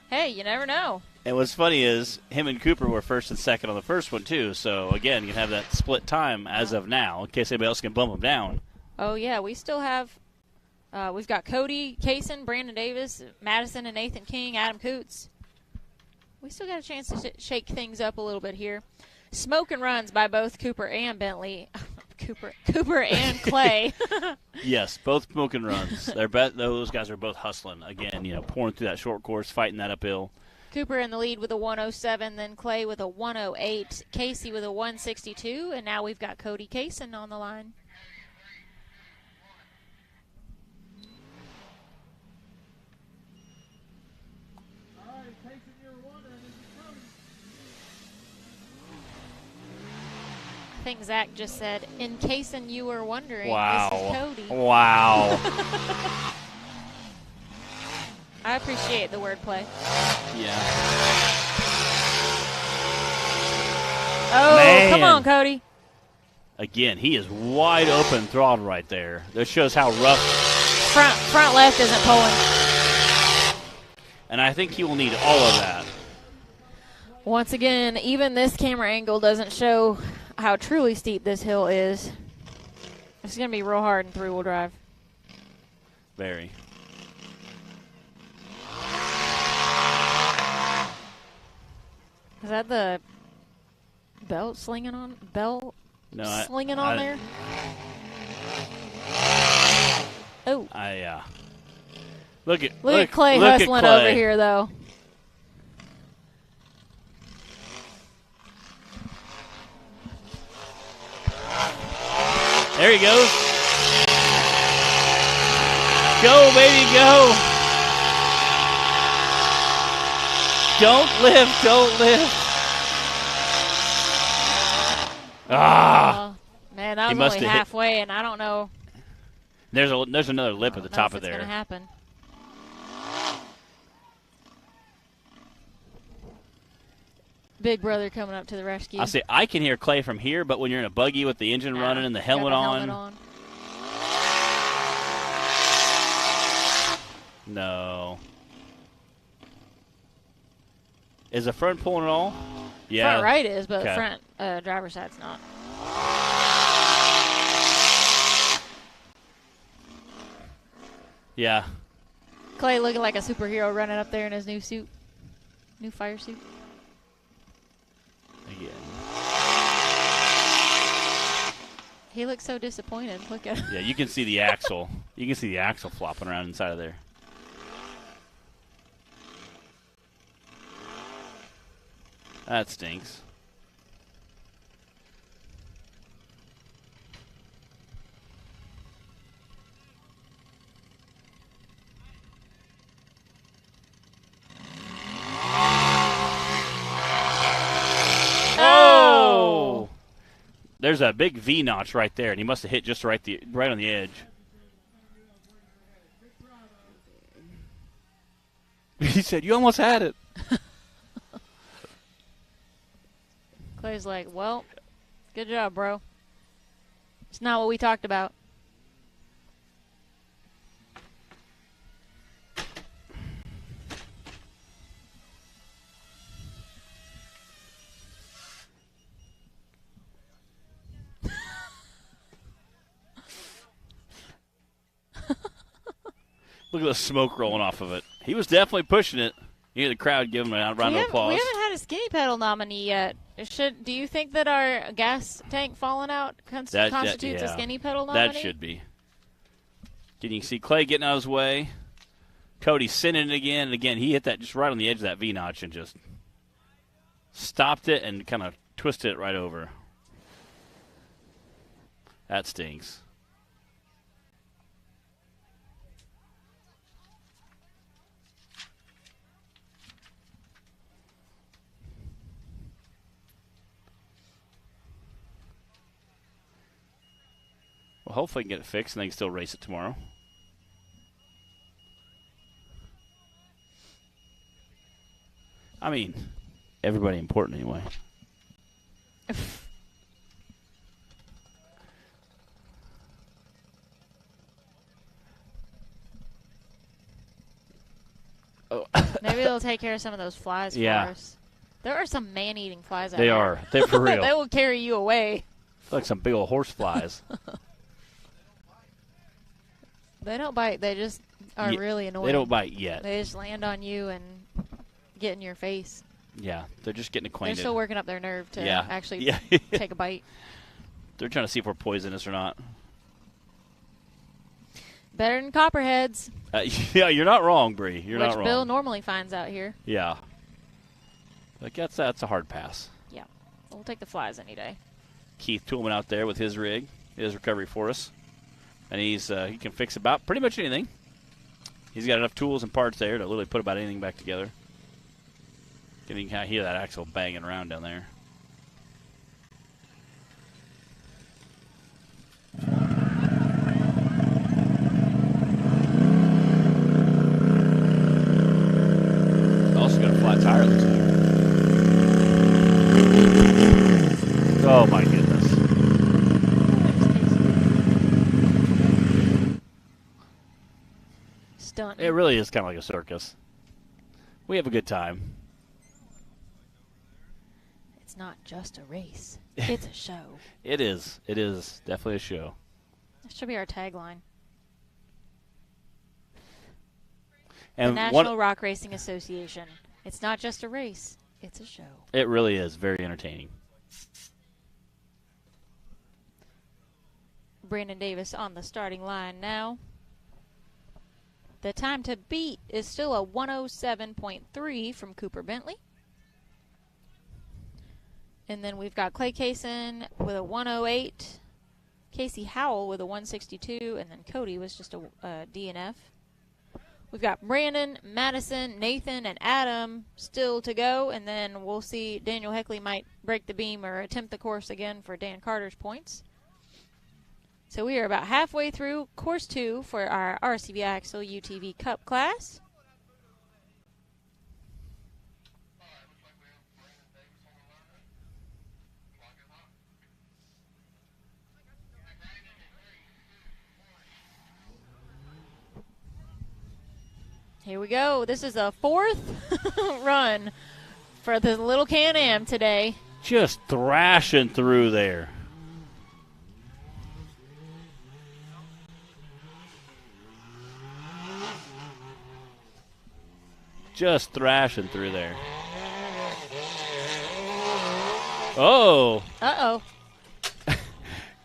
hey, you never know. And what's funny is him and Cooper were first and second on the first one too. So again, you can have that split time as of now, in case anybody else can bump them down. Oh yeah, we still have. We've got Cody Kaysen, Brandon Davis, Madison and Nathan King, Adam Coots. We still got a chance to shake things up a little bit here. Smoke and runs by both Cooper and Bentley. Cooper and Clay. Yes, both smoking runs. Those guys are both hustling again. Pouring through that short course, fighting that uphill. Cooper in the lead with a 107, then Clay with a 108, Casey with a 162, and now we've got Cody Kaysen on the line. I think Zach just said, in case you were wondering, Wow. this is Cody. Wow. I appreciate the wordplay. Yeah. Oh, Man. come on, Cody. Again, he is wide open throttle right there. That shows how rough. Front left isn't pulling. And I think he will need all of that. Once again, even this camera angle doesn't show how truly steep this hill is. It's going to be real hard in three-wheel drive. Very. Is that the belt slinging on? Belt slinging on there? Oh. Look at Clay look hustling at Clay. over here, though. There he goes. Go, baby, go. Don't lift, don't lift. Man, that He was must only have hit- halfway, and I don't know. There's another lip at the top of What's going to there. happen? Big brother coming up to the rescue. I say I can hear Clay from here, but when you're in a buggy with the engine running and the helmet on. No. Is the front pulling at all? Yeah. Front right is, but Okay. front driver's side's not. Yeah. Clay looking like a superhero running up there in his new suit. New fire suit. Again. He looks so disappointed. Look at him. Yeah, you can see the axle. You can see the axle flopping around inside of there. That stinks. there's a big V notch right there, and he must have hit just right on the edge. He said, "You almost had it." Clay's like, "Well, good job, bro. It's not what we talked about." Look at the smoke rolling off of it. He was definitely pushing it. You hear the crowd give him a round of applause. We haven't had a skinny pedal nominee yet. Do you think that our gas tank falling out constitutes a skinny pedal nominee? That should be. Did you see Clay getting out of his way? Cody sending it again, and again, he hit that just right on the edge of that V-notch and just stopped it and kind of twisted it right over. That stings. Well, hopefully he can get it fixed and they can still race it tomorrow. I mean, everybody important anyway. Oh. Maybe they'll take care of some of those flies for us. There are some man-eating flies out there. They are. They're for real. They will carry you away. Like some big old horse flies. They don't bite. They just are really annoying. They don't bite yet. They just land on you and get in your face. Yeah, they're just getting acquainted. They're still working up their nerve to actually take a bite. They're trying to see if we're poisonous or not. Better than copperheads. Yeah, you're not wrong, Bree. You're not wrong. Which Bill normally finds out here. Yeah. Like that's a hard pass. Yeah. We'll take the flies any day. Keith Toolman out there with his rig, his recovery for us. And he can fix about pretty much anything. He's got enough tools and parts there to literally put about anything back together. You can kind of hear that axle banging around down there. Also got a flat tire, looks like. Oh my goodness. Stunting. It really is kind of like a circus. We have a good time. It's not just a race. It's a show. It is. It is definitely a show. That should be our tagline. And the National Rock Racing Association. It's not just a race. It's a show. It really is very entertaining. Brandon Davis on the starting line now. The time to beat is still a 107.3 from Cooper Bentley. And then we've got Clay Kaysen with a 108, Casey Howell with a 162, and then Cody was just a DNF. We've got Brandon, Madison, Nathan, and Adam still to go, and then we'll see Daniel Heckley might break the beam or attempt the course again for Dan Carter's points. So we are about halfway through Course 2 for our RCB Axle UTV Cup class. Here we go. This is a fourth run for the little Can-Am today. Just thrashing through there. Just thrashing through there. Oh. Uh-oh.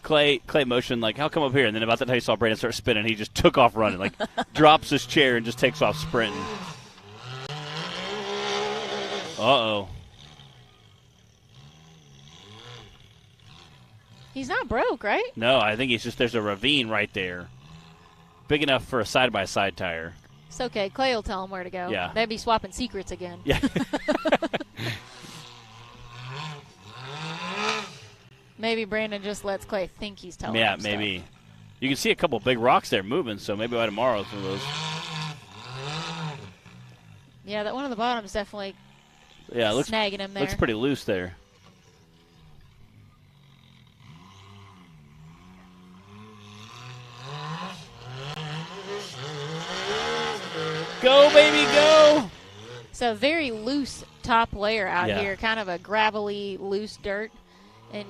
Clay motioned like, how come up here? And then about that time he saw Brandon start spinning, he just took off running, like drops his chair and just takes off sprinting. Uh-oh. He's not broke, right? No, I think there's a ravine right there. Big enough for a side-by-side tire. It's okay. Clay will tell him where to go. Yeah. They'd be swapping secrets again. Yeah. Maybe Brandon just lets Clay think he's telling him Yeah, stuff. maybe. You can see a couple big rocks there moving, so maybe by tomorrow some of those. Yeah, that one on the bottom is definitely snagging him there. Looks pretty loose there. Go, baby, go! So very loose top layer out Yeah. here, kind of a gravelly, loose dirt. And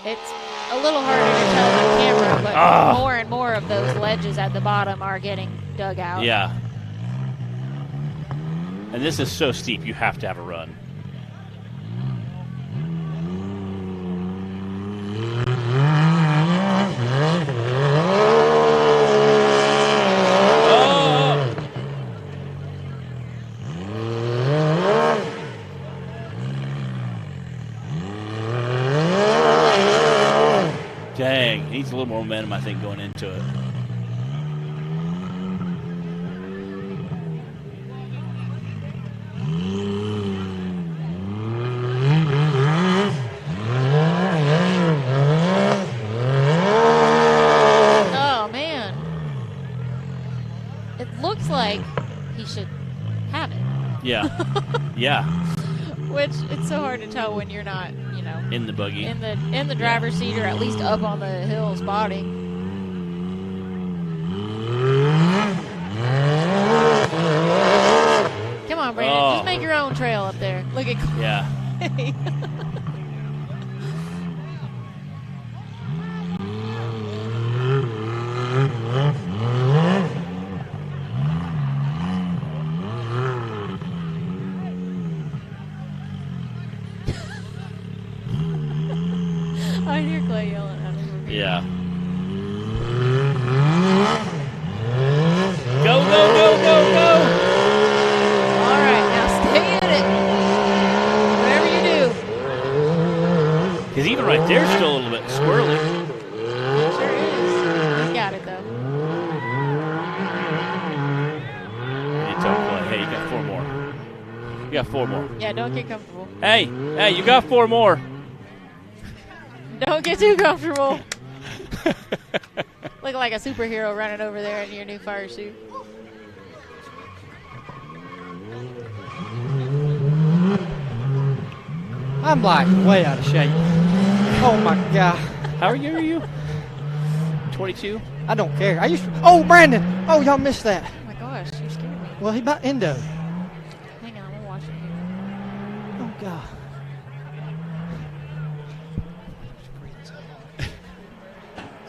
it's a little harder to tell on camera, but more and more of those ledges at the bottom are getting dug out. Yeah. And this is so steep, you have to have a run. Dang, he needs a little more momentum, I think, going into it. Oh, man. It looks like he should have it. Yeah. Yeah. Which, it's so hard to tell when you're not, you know, In the buggy. in the driver's seat or at least up on the hill spotting. Come on, Brandon. Oh. Just make your own trail up there. Look at Clay. Yeah. I hear Clay yelling at him. Yeah. Go, go, go, go, go! All right, now stay in it. Whatever you do. Because even right there, still a little bit squirrely. It sure is. He's got it, though. You tell Clay, hey, you got 4 more. You got 4 more. Yeah, don't get comfortable. Hey, you got 4 more. Don't get too comfortable. Look like a superhero running over there in your new fire suit. I'm like way out of shape. Oh my God. How are you? 22? I don't care. I used to. Oh, Brandon. Oh, y'all missed that. Oh my gosh, you scared me. Well, he about endo. Hang on, I'm watching you. Oh God.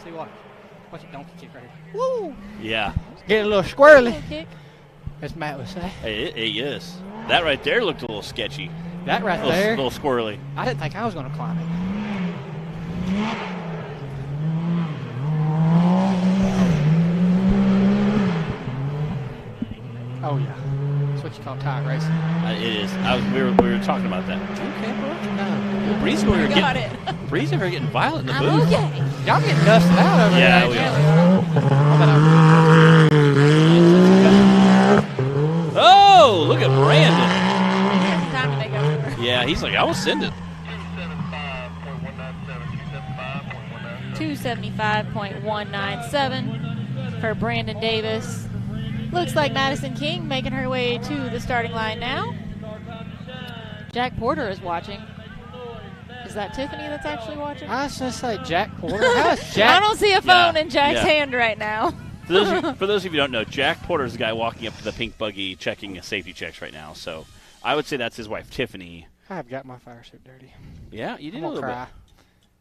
See what? What's your donkey kick right here? Woo! Yeah. Get a little squirrely, Little kick. as Matt would say. Hey, it is. That right there looked a little sketchy. That right A little, there. little squirrely. I didn't think I was going to climb it. Oh yeah, that's what you call tire racing. It is. We were talking about that. Okay, bro. No, Bree's over here Got getting, it. Bree's over here getting violent in the I'm booth. okay. y'all getting dusted out over Yeah, there. we are. Oh, look at Brandon. Time to make up for it. Yeah, he's like, I will send it. 275.197 for Brandon Davis. Looks like Madison King making her way to the starting line now. Jack Porter is watching. Is that Tiffany that's actually watching? I was going to say Jack Porter. How is Jack? I don't see a phone Yeah, in Jack's yeah. hand right now. For those of you who don't know, Jack Porter's the guy walking up to the pink buggy checking safety checks right now. So I would say that's his wife, Tiffany. I've got my fire suit dirty. Yeah, you did I'm a gonna little cry. bit.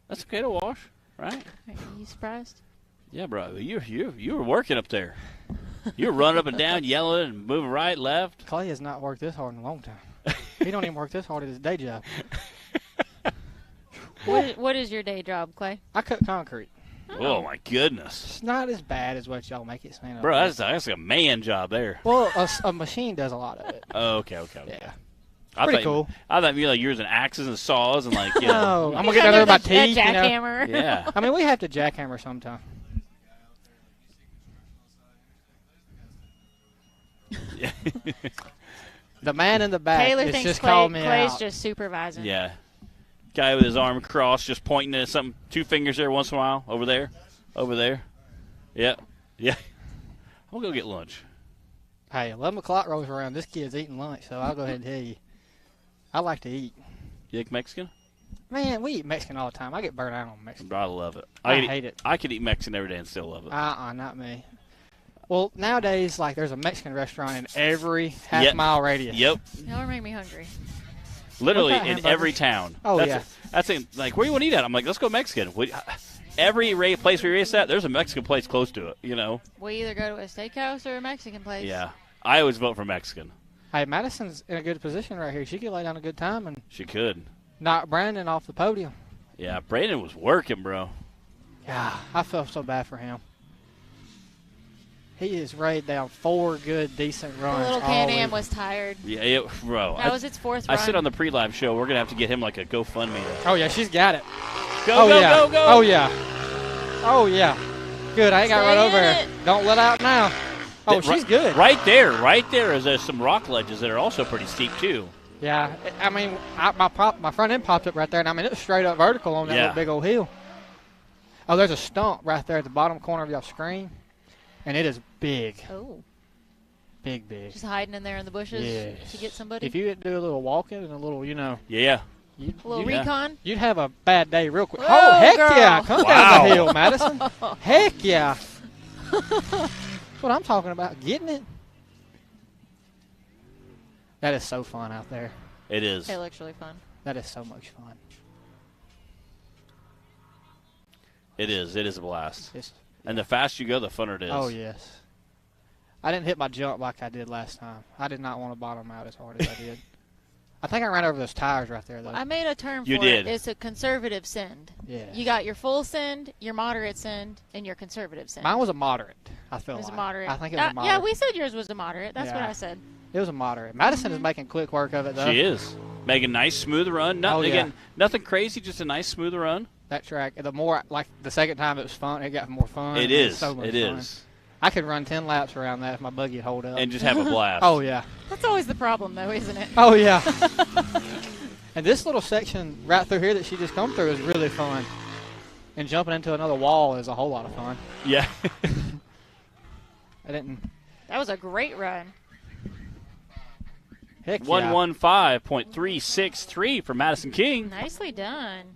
That's okay to wash, right? Are you surprised? Yeah, bro. You were working up there. You were running up and down, yelling and moving right, left. Clay has not worked this hard in a long time. He don't even work this hard at his day job. What is your day job, Clay? I cut concrete. Oh my goodness, It's not as bad as what y'all make it sound. bro. That's like a man job there. Well, a machine does a lot of it. Oh, okay. Yeah. I Pretty thought cool. I thought you like using axes and saws and like you know. No, I'm gonna get under my teeth. A You know? jackhammer. Yeah. I mean, we have to jackhammer sometime. The man in the back Taylor is thinks just calling me Clay's out. just supervising. Yeah. Guy with his arm crossed, just pointing at something. 2 fingers there once in a while. Over there. Yeah. I'm going to go get lunch. Hey, 11 o'clock rolls around. This kid's eating lunch, so I'll go ahead and tell you. I like to eat. You like Mexican? Man, we eat Mexican all the time. I get burnt out on Mexican. I love it. I hate it. I could eat Mexican every day and still love it. Not me. Well, nowadays, like, there's a Mexican restaurant in every half-mile radius. Yep. Y'all make me hungry. Literally in every town. Oh, That's it. Like, where do you want to eat at? I'm like, let's go Mexican. Every place we race at, there's a Mexican place close to it, you know. We either go to a steakhouse or a Mexican place. Yeah. I always vote for Mexican. Hey, Madison's in a good position right here. She could lay down a good time and She could. knock Brandon off the podium. Yeah, Brandon was working, bro. Yeah, I felt so bad for him. He has laid down 4 good, decent runs. The little Can-Am was tired. Yeah, bro. That was its 4th run. I said on the pre-live show, we're going to have to get him like a GoFundMe. Oh, yeah, she's got it. Go. Oh, yeah. Oh, yeah. Good, I ain't got to run over her. Don't let out now. Oh, she's good. Right there is there's some rock ledges that are also pretty steep, too. Yeah, I mean, my front end popped up right there, and I mean, it was straight up vertical on that little big old hill. Oh, there's a stump right there at the bottom corner of your screen, and it is big. Oh. Big. Just hiding in there in the bushes to get somebody? If you do a little walking and a little, Yeah. A little recon? You'd have a bad day real quick. Whoa, oh, heck girl. yeah. Come down the hill, Madison. Heck yeah. That's what I'm talking about. Getting it. That is so fun out there. It is. It looks really fun. That is so much fun. It is. It is a blast. And the faster you go, the funner it is. Oh, yes. I didn't hit my jump like I did last time. I did not want to bottom out as hard as I did. I think I ran over those tires right there, though. I made a term for You did. it. It's a conservative send. Yeah. You got your full send, your moderate send, and your conservative send. Mine was a moderate, I feel It was like. a moderate. I think it was a moderate. Yeah, we said yours was a moderate. That's what I said. It was a moderate. Madison is making quick work of it, though. She is. Making a nice, smooth run. Again, nothing crazy, just a nice, smooth run. That track, the more, like, the second time it was fun, it got more fun. It is. So much It fun. is. I could run 10 laps around that if my buggy would hold up. And just have a blast. Oh, yeah. That's always the problem, though, isn't it? Oh, yeah. And this little section right through here that she just come through is really fun. And jumping into another wall is a whole lot of fun. Yeah. That was a great run. Heck yeah. 115.363 for Madison King. Nicely done.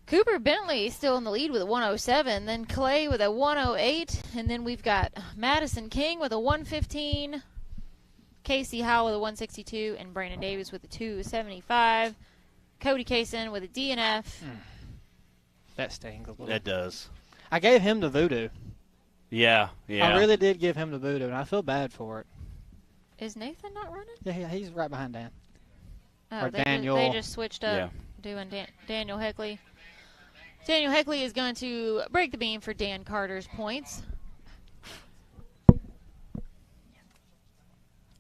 Cooper Bentley still in the lead with a 107, then Clay with a 108, and then we've got Madison King with a 115, Casey Howell with a 162, and Brandon Davis with a 275. Cody Kaysen with a DNF. That stings a little. That does. I gave him the voodoo. Yeah. I really did give him the voodoo, and I feel bad for it. Is Nathan not running? Yeah, he's right behind Dan. Oh, Or they Daniel. just switched up doing Daniel Heckley. Daniel Heckley is going to break the beam for Dan Carter's points.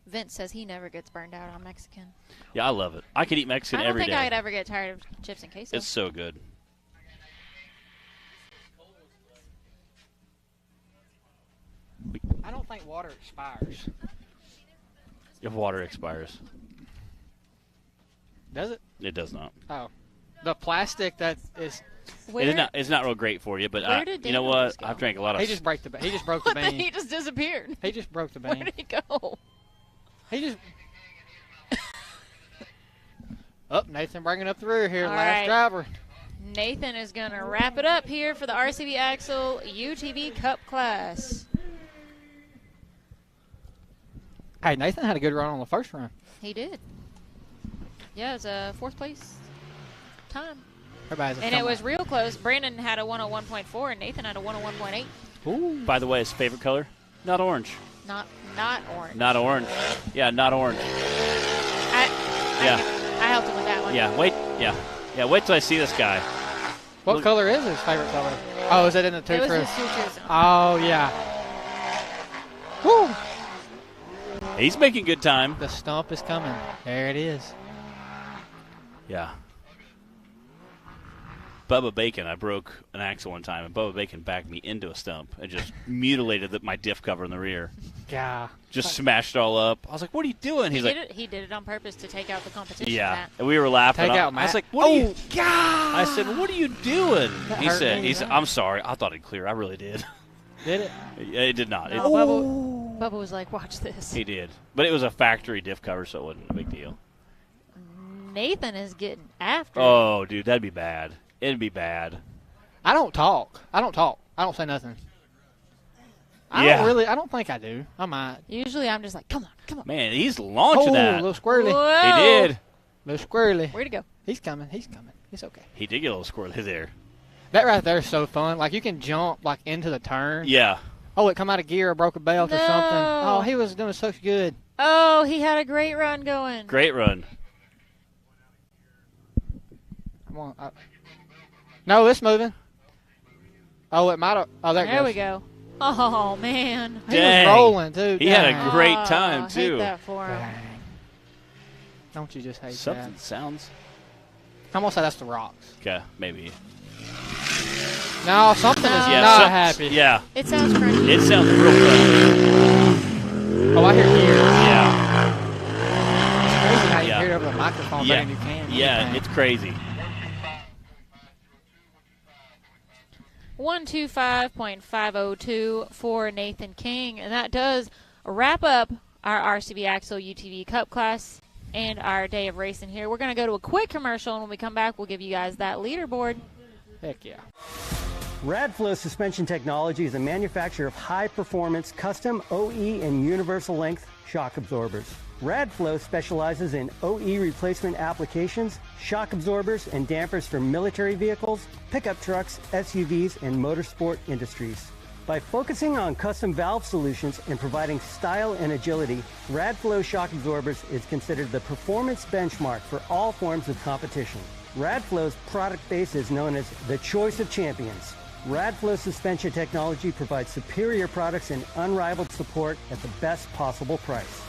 Vince says he never gets burned out on Mexican. Yeah, I love it. I could eat Mexican every day. I don't think I'd ever get tired of chips and queso. It's so good. I don't think water expires. If water expires. Does it? It does not. Oh. The plastic that is... It's not real great for you, but you know what? I've drank a lot of... He just broke the bean. He just disappeared. He just broke the bean. Where did he go? He just... Nathan bringing up the rear here. All last right. driver. Nathan is going to wrap it up here for the RCB Axle UTV Cup class. Hey, Nathan had a good run on the first run. He did. Yeah, it was a 4th place time. And it was real close. Brandon had a 101.4 and Nathan had a 101.8. Ooh. By the way, his favorite color? Not orange. Not orange. Not orange. Yeah, not orange. I helped him with that one. Yeah, wait till I see this guy. What color is his favorite color? Oh, is it in the two It was crew? his two-crew zone. Oh, yeah. Woo! He's making good time. The stump is coming. There it is. Yeah. Bubba Bacon, I broke an axle one time, and Bubba Bacon backed me into a stump and just mutilated my diff cover in the rear. Yeah. Just smashed it all up. I was like, "What are you doing?" He did it on purpose to take out the competition. Yeah, Matt. and we were laughing. Take out Matt. I was like, "What are you?" God! I said, "What are you doing?" He said, me, "I'm sorry. I thought it'd clear. I really did." Did it? It did not. No, Bubba was like, "Watch this." He did, but it was a factory diff cover, so it wasn't a big deal. Nathan is getting after. Oh, dude, that'd be bad. It'd be bad. I don't talk. I don't say nothing. I don't think I do. I might. Usually I'm just like, come on. Man, he's launching that. Little squirrely. Whoa. He did. Little squirrely. Where'd he go? He's coming. It's okay. He did get a little squirrely there. That right there is so fun. Like, you can jump, like, into the turn. Yeah. Oh, it come out of gear or broke a belt or something. Oh, he was doing so good. Oh, he had a great run going. Great run. Come on. No, it's moving. Oh, it might have. Oh, there we go. Oh, man. He was rolling, too. He had a great time, too. Hate that for him. Dang. Don't you just hate Something that? sounds. I'm going to say that's the rocks. Okay, maybe. No, something is not happy. Yeah. It sounds crunchy. It sounds real good. Oh, I hear gears. Yeah. It's crazy how you hear it over the microphone better than you can. Yeah, it's crazy. 125.502 for Nathan King, and that does wrap up our RCB Axle UTV Cup class and our day of racing here. We're going to go to a quick commercial, and when we come back, we'll give you guys that leaderboard. Heck yeah. Radflow Suspension Technology is a manufacturer of high-performance custom OE and universal length shock absorbers. Radflow specializes in OE replacement applications, shock absorbers, and dampers for military vehicles, pickup trucks, SUVs, and motorsport industries. By focusing on custom valve solutions and providing style and agility, Radflow shock absorbers is considered the performance benchmark for all forms of competition. Radflow's product base is known as the choice of champions. Radflow Suspension Technology provides superior products and unrivaled support at the best possible price.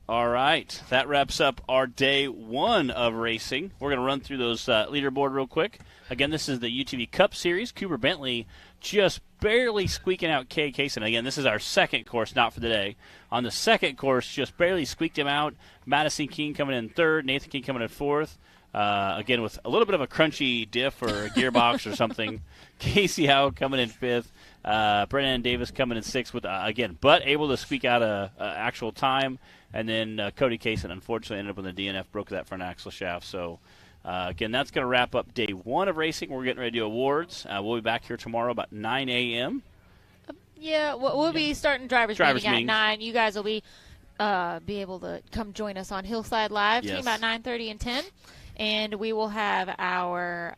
All right, that wraps up our day one of racing. We're going to run through those leaderboard real quick. Again, this is the UTV Cup Series. Cooper Bentley just barely squeaking out Kay Kaysen. Again, this is our second course, not for the day. On the second course, just barely squeaked him out. Madison King coming in third, Nathan King coming in fourth. Again, with a little bit of a crunchy diff or a gearbox or something. Casey Howe coming in fifth. Brennan Davis coming in sixth with but able to squeak out a actual time. And then Cody Kaysen, unfortunately, ended up with the DNF, broke that front axle shaft. So, again, that's going to wrap up day one of racing. We're getting ready to do awards. We'll be back here tomorrow about 9 a.m. Yeah, we'll be starting drivers meeting at 9. You guys will be able to come join us on Hillside Live between about 9:30 and 10. And we will have our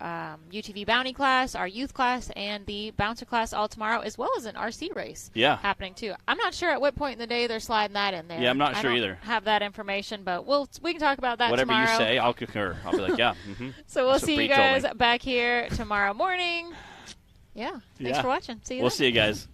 UTV Bounty class, our youth class, and the bouncer class all tomorrow, as well as an RC race happening too. I'm not sure at what point in the day they're sliding that in there. Yeah, I'm not sure either. Have that information, but we can talk about that Whatever tomorrow. Whatever you say, I'll concur. I'll be like, yeah. Mm-hmm. So we'll see you guys back here tomorrow morning. Yeah, thanks for watching. See you then. We'll see you guys.